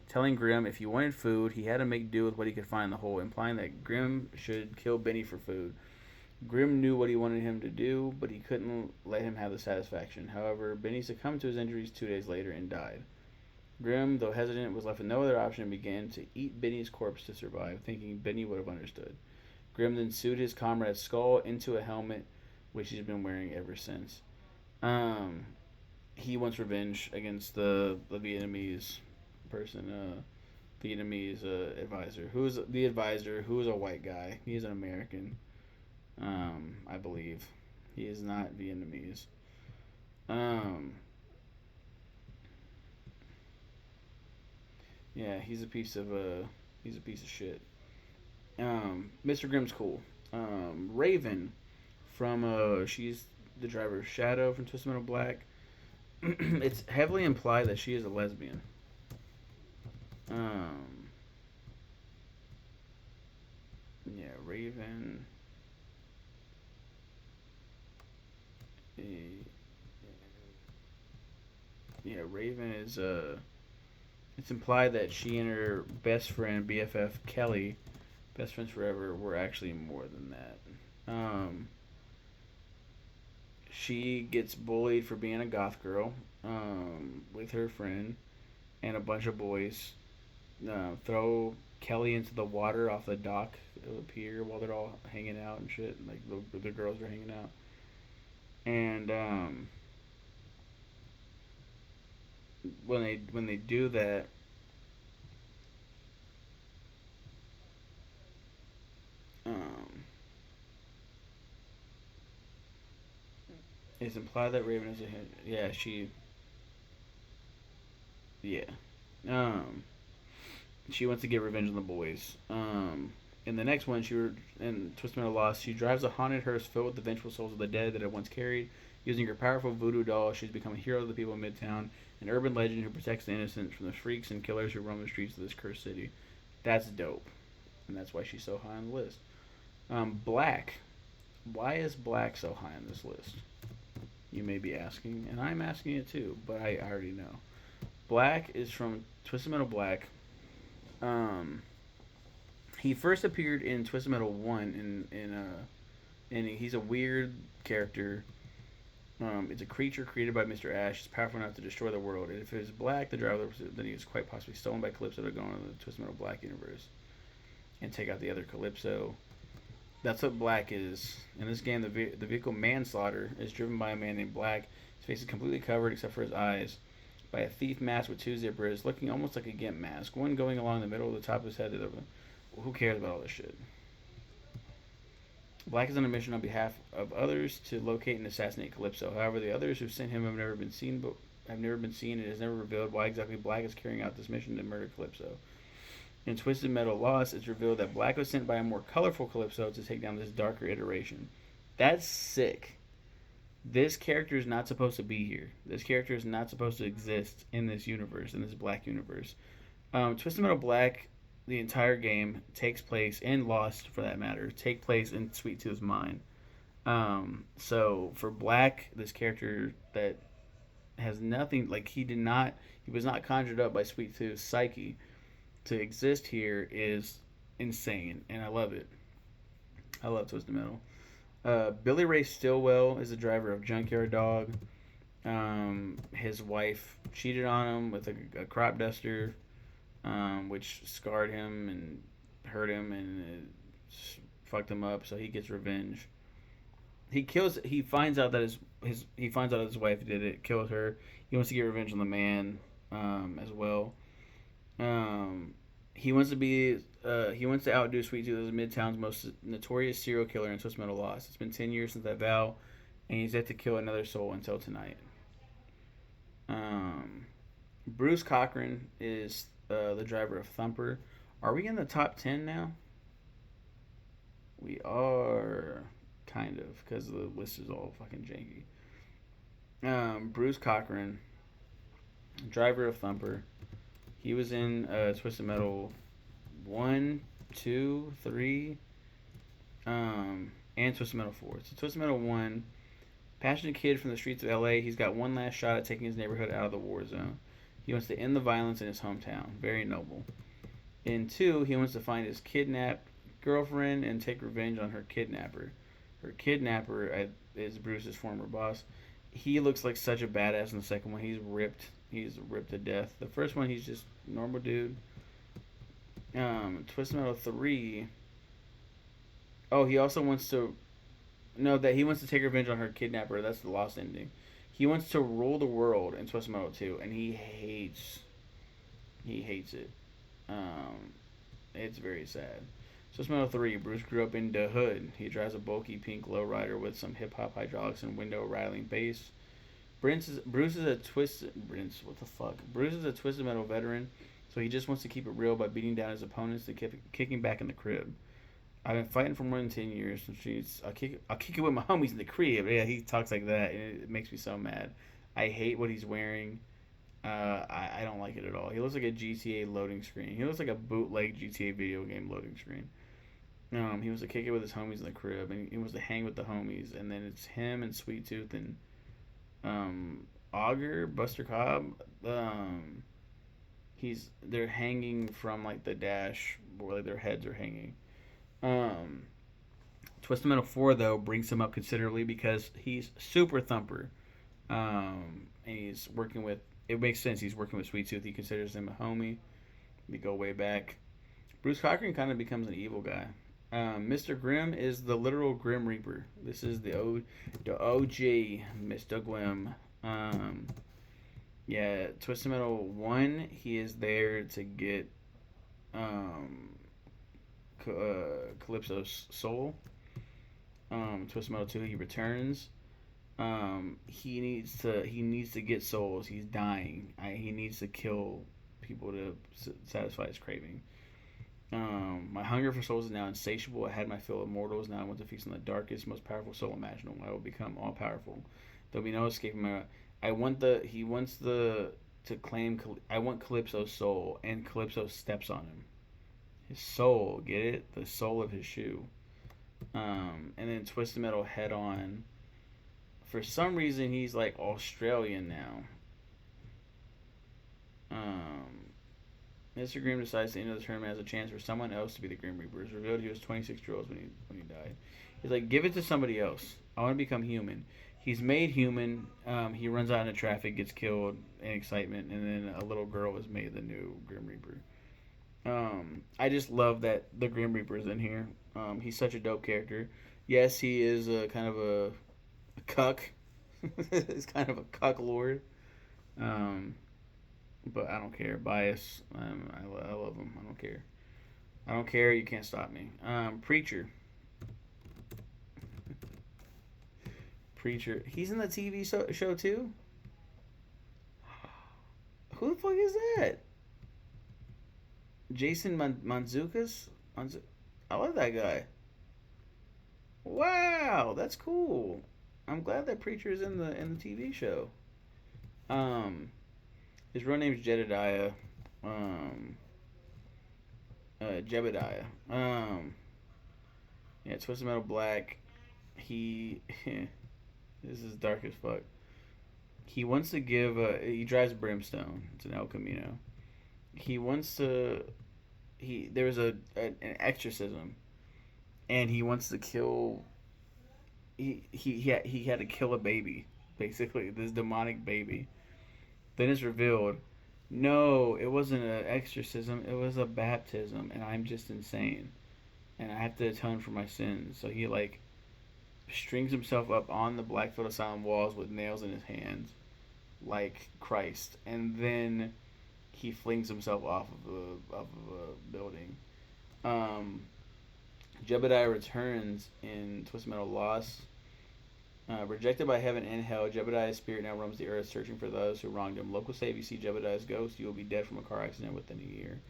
telling Grimm if he wanted food, he had to make do with what he could find in the hole, implying that Grimm should kill Benny for food. Grimm knew what he wanted him to do, but he couldn't let him have the satisfaction. However, Benny succumbed to his injuries 2 days later and died. Grimm, though hesitant, was left with no other option and began to eat Benny's corpse to survive, thinking Benny would have understood. Grimm then sewed his comrade's skull into a helmet, which he's been wearing ever since. He wants revenge against the Vietnamese person, Vietnamese advisor. Who's the advisor? Who is a white guy? He is an American, I believe. He is not Vietnamese. Yeah, he's a piece of shit. Mr. Grimm's cool. Raven from she's the driver of Shadow from Twisted Metal Black. It's heavily implied that she is a lesbian. Yeah, Raven. Yeah, Raven is it's implied that she and her best friend, BFF Kelly, best friends forever, were actually more than that. She gets bullied for being a goth girl, with her friend, and a bunch of boys throw Kelly into the water off the dock of the pier while they're all hanging out and shit. Like the girls are hanging out, and when they do that, it's implied that Raven is she wants to get revenge on the boys. In the next one, in Twisted Metal Lost, she drives a haunted hearse filled with the vengeful souls of the dead that it once carried. Using her powerful voodoo doll, she's become a hero of the people of Midtown, an urban legend who protects the innocent from the freaks and killers who roam the streets of this cursed city. That's dope, and that's why she's so high on the list. Black. Why is Black so high on this list? You may be asking, and I'm asking it too, but I already know. Black is from Twisted Metal Black. He first appeared in Twisted Metal 1 and he's a weird character. It's a creature created by Mr. Ash. It's powerful enough to destroy the world. And if it is Black, the driver, then he is quite possibly stolen by Calypso to go into the Twisted Metal Black universe and take out the other Calypso. That's what Black is. In this game, the vehicle Manslaughter is driven by a man named Black. His face is completely covered except for his eyes by a thief mask with 2 zippers, looking almost like a Gimp mask. One going along the middle of the top of his head. Who cares about all this shit? Black is on a mission on behalf of others to locate and assassinate Calypso. However, the others who sent him have never been seen, and it is never revealed why exactly Black is carrying out this mission to murder Calypso. In Twisted Metal Lost, it's revealed that Black was sent by a more colorful Calypso to take down this darker iteration. That's sick. This character is not supposed to be here. This character is not supposed to exist in this universe, in this Black universe. Twisted Metal Black, the entire game, takes place, and Lost for that matter, take place in Sweet Tooth's mind. So for Black, this character that has nothing, like he was not conjured up by Sweet Tooth's psyche to exist here is insane, and I love it. I love Twisted Metal. Billy Ray Stillwell is the driver of Junkyard Dog. His wife cheated on him with a crop duster, which scarred him and hurt him and it fucked him up. So he gets revenge. He finds out that his wife did it, kills her. He wants to get revenge on the man, as well. He wants to outdo Sweet Tooth as Midtown's most notorious serial killer in Twisted Metal Lost. It's been 10 years since that vow, and he's yet to kill another soul until tonight. Bruce Cochran is the driver of Thumper. Are we in the top 10 now? We are, kind of, because the list is all fucking janky. Bruce Cochran, driver of Thumper. He was in Twisted Metal 1, 2, 3, and Twisted Metal 4. So Twisted Metal 1, passionate kid from the streets of LA. He's got one last shot at taking his neighborhood out of the war zone. He wants to end the violence in his hometown. Very noble. In 2, he wants to find his kidnapped girlfriend and take revenge on her kidnapper. Her kidnapper is Bruce's former boss. He looks like such a badass in the second one. He's ripped to death. The first one, he's just a normal dude. Twisted Metal 3. Oh, he also wants to... No, that he wants to take revenge on her kidnapper. That's the Lost ending. He wants to rule the world in Twisted Metal 2, and he hates it. It's very sad. Twisted Metal 3, Bruce grew up in the hood. He drives a bulky pink lowrider with some hip-hop hydraulics and window-rattling bass. Bruce is a Twisted Metal veteran, so he just wants to keep it real by beating down his opponents and kicking back in the crib. I've been fighting for more than 10 years, and I'll kick it with my homies in the crib. Yeah, he talks like that, and it makes me so mad. I hate what he's wearing. I don't like it at all. He looks like a GTA loading screen. He looks like a bootleg GTA video game loading screen. He wants to kick it with his homies in the crib, and he wants to hang with the homies, and then it's him and Sweet Tooth and Augur, Buster Cobb. They're hanging from like the dash where like their heads are hanging. Twisted Metal 4 though brings him up considerably because he's Super Thumper. And he's working with, it makes sense, he's working with Sweet Tooth. He considers him a homie. We go way back. Bruce Cochran kind of becomes an evil guy. Mr. Grimm is the literal Grim Reaper. This is the OG Mr. Grimm. Yeah, Twisted Metal 1, he is there to get Calypso's soul. Twisted Metal 2, he returns. He needs to get souls. He's dying. He needs to kill people to satisfy his craving. My hunger for souls is now insatiable. I had my fill of mortals. Now I want to feast on the darkest, most powerful soul imaginable. I will become all powerful. There'll be no escaping my. He wants to claim. I want Calypso's soul, and Calypso steps on him. His soul, get it? The sole of his shoe. And then Twisted Metal head on. For some reason, he's like Australian now. Mr. Grimm decides to end the tournament as a chance for someone else to be the Grim Reaper. It's revealed he was 26 years old when he died. He's like, give it to somebody else. I want to become human. He's made human. He runs out into traffic, gets killed in excitement, and then a little girl is made the new Grim Reaper. I just love that the Grim Reaper is in here. He's such a dope character. Yes, he is a kind of a cuck. He's kind of a cuck lord. But I don't care. Bias. I love him. I don't care. I don't care. You can't stop me. Preacher. Preacher. He's in the TV show too? Who the fuck is that? Jason Mantzoukas? I love that guy. Wow, that's cool. I'm glad that Preacher is in the TV show. His real name is Jedediah. Jebediah. Yeah, Twisted Metal Black. He this is dark as fuck. He wants to give he drives Brimstone. It's an El Camino. He wants to there was an exorcism, and he wants to kill he had to kill a baby, basically, this demonic baby. Then it's revealed, no, it wasn't an exorcism, it was a baptism, and I'm just insane, and I have to atone for my sins. So he like strings himself up on the Blackfield Asylum walls with nails in his hands, like Christ, and then he flings himself off of a building. Jebediah returns in Twisted Metal Lost. Rejected by heaven and hell, Jebediah's spirit now roams the earth, searching for those who wronged him. Locals say if you see Jebediah's ghost, you will be dead from a car accident within a year.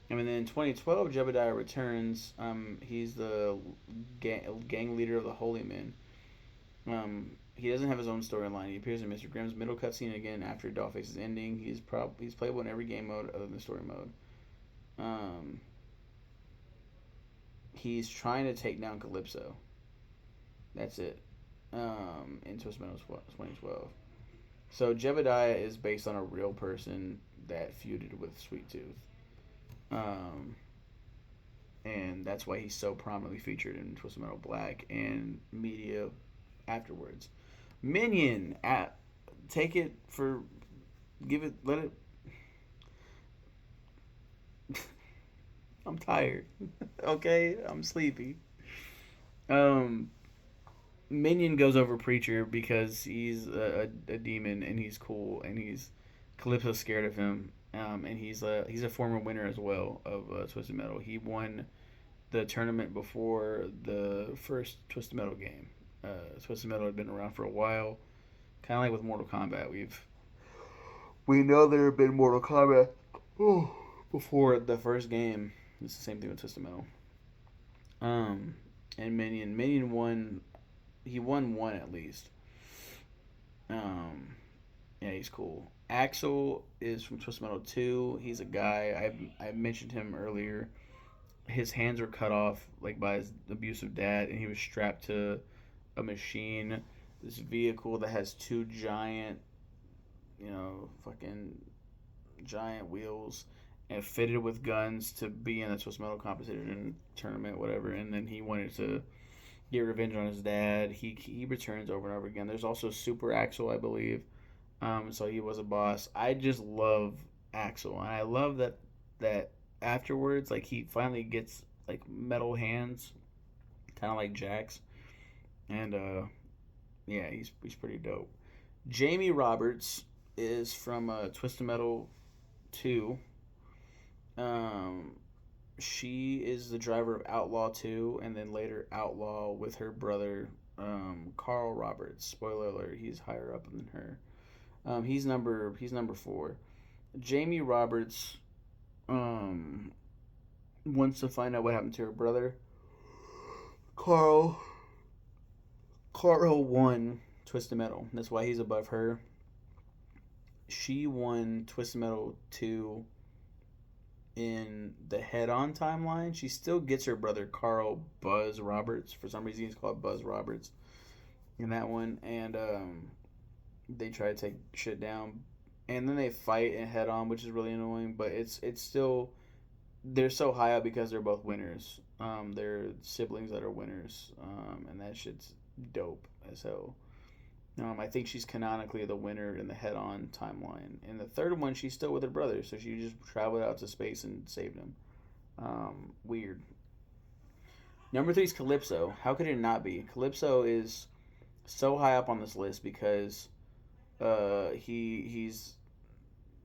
And then in 2012, Jebediah returns. He's the gang leader of the Holy Men. He doesn't have his own storyline. He appears in Mr. Grimm's middle cutscene again after Dollface's ending. He's playable in every game mode other than the story mode. He's trying to take down Calypso. That's it. In Twisted Metal 2012. So Jebediah is based on a real person that feuded with Sweet Tooth. And that's why he's so prominently featured in Twisted Metal Black and media afterwards. Minion, let it. I'm tired. Okay, I'm sleepy. Minion goes over Preacher because he's a demon and he's cool, and Calypso's scared of him. And he's a former winner as well of Twisted Metal. He won the tournament before the first Twisted Metal game. Twisted Metal had been around for a while, kind of like with Mortal Kombat. We know there have been Mortal Kombat before the first game. It's the same thing with Twisted Metal. And Minion won. He won one at least. Yeah, he's cool. Axel is from Twisted Metal 2. He's a guy. I mentioned him earlier. His hands were cut off like by his abusive dad, and he was strapped to a machine, this vehicle that has two giant, fucking giant wheels, and fitted with guns to be in the Twisted Metal competition tournament, whatever. And then he wanted to get revenge on his dad. He returns over and over again. There's also Super Axel, I believe. So he was a boss. I just love Axel, and I love that afterwards, like, he finally gets like metal hands, kind of like Jax, and yeah, he's pretty dope. Jamie Roberts is from Twisted Metal 2. She is the driver of Outlaw 2, and then later Outlaw with her brother, Carl Roberts. Spoiler alert, he's higher up than her. He's number 4. Jamie Roberts wants to find out what happened to her brother. Carl won Twisted Metal. That's why he's above her. She won Twisted Metal 2 in the head-on timeline. She still gets her brother Carl Buzz Roberts. For some reason, he's called Buzz Roberts in that one. And they try to take shit down. And then they fight in head-on, which is really annoying. But it's still... They're so high up because they're both winners. They're siblings that are winners. And that shit's dope as hell. I think she's canonically the winner in the head-on timeline. In the third one, she's still with her brother, so she just traveled out to space and saved him. Weird. Number 3 is Calypso. How could it not be? Calypso is so high up on this list because he's...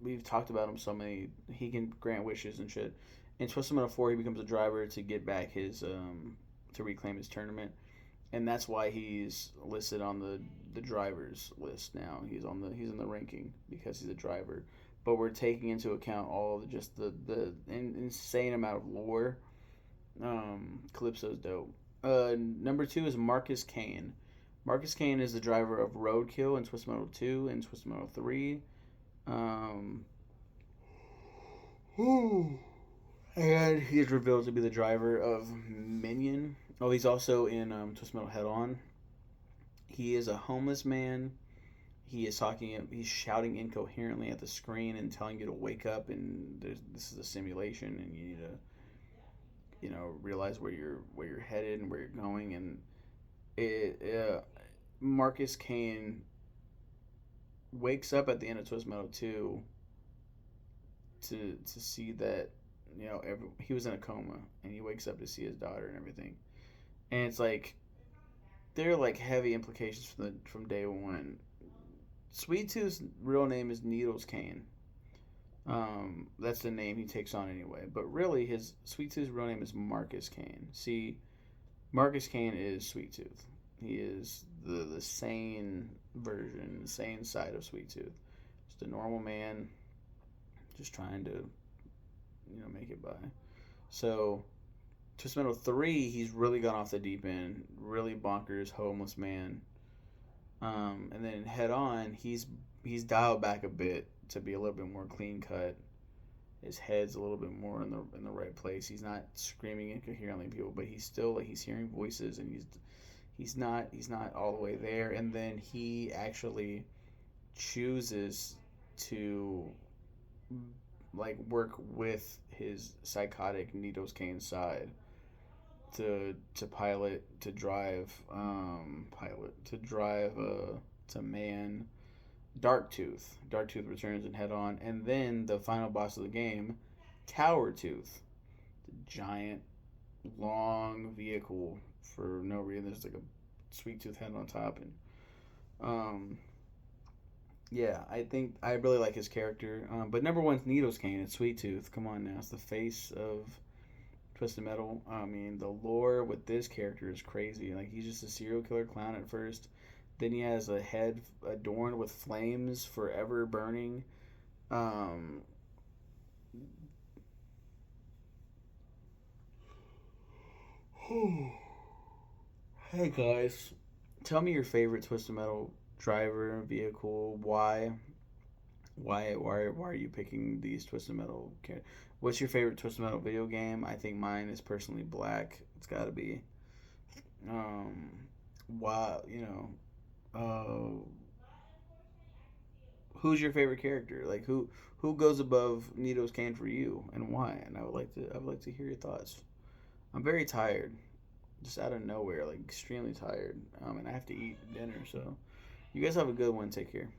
We've talked about him so many... He can grant wishes and shit. In Twisted Metal 4, he becomes a driver to get back his... to reclaim his tournament. And that's why he's listed on the drivers list now. He's in the ranking because he's a driver. But we're taking into account all of just the insane amount of lore. Calypso's dope. Number 2 is Marcus Kane. Marcus Kane is the driver of Roadkill in Twisted Metal 2 and Twisted Metal 3. And he's revealed to be the driver of Minion. Oh, he's also in Twisted Metal Head On. He is a homeless man. He is he's shouting incoherently at the screen and telling you to wake up, and this is a simulation, and you need to, realize where you're headed and where you're going. And Marcus Kane wakes up at the end of Twisted Metal 2 to see that, he was in a coma, and he wakes up to see his daughter and everything. And it's like, there are like heavy implications from day one. Sweet Tooth's real name is Needles Kane. That's the name he takes on anyway. But really, his Sweet Tooth's real name is Marcus Kane. See, Marcus Kane is Sweet Tooth. He is the sane version, the sane side of Sweet Tooth. Just a normal man, just trying to, make it by. So, Twisted Metal 3, he's really gone off the deep end. Really bonkers, homeless man. And then Head On, he's dialed back a bit to be a little bit more clean cut. His head's a little bit more in the right place. He's not screaming incoherently at people, but he's still he's hearing voices, and he's not all the way there. And then he actually chooses to work with his psychotic Needles Kane side to man Darktooth. Darktooth returns in Head On, and then the final boss of the game, Towertooth, the giant long vehicle for no reason. There's like a Sweet Tooth head on top, and yeah, I really like his character. But number 1's Needles Kane. It's Sweet Tooth. Come on now, it's the face of Twisted Metal. I mean, the lore with this character is crazy. Like, he's just a serial killer clown at first. Then he has a head adorned with flames forever burning. Hey guys, tell me your favorite Twisted Metal driver, vehicle. Why are you picking these Twisted Metal characters? What's your favorite Twisted Metal video game? I think mine is personally Black. It's got to be. Who's your favorite character? Like, who goes above Needles Kane for you, and why? And I would like to hear your thoughts. I'm very tired, just out of nowhere, like extremely tired. And I have to eat dinner. So, you guys have a good one. Take care.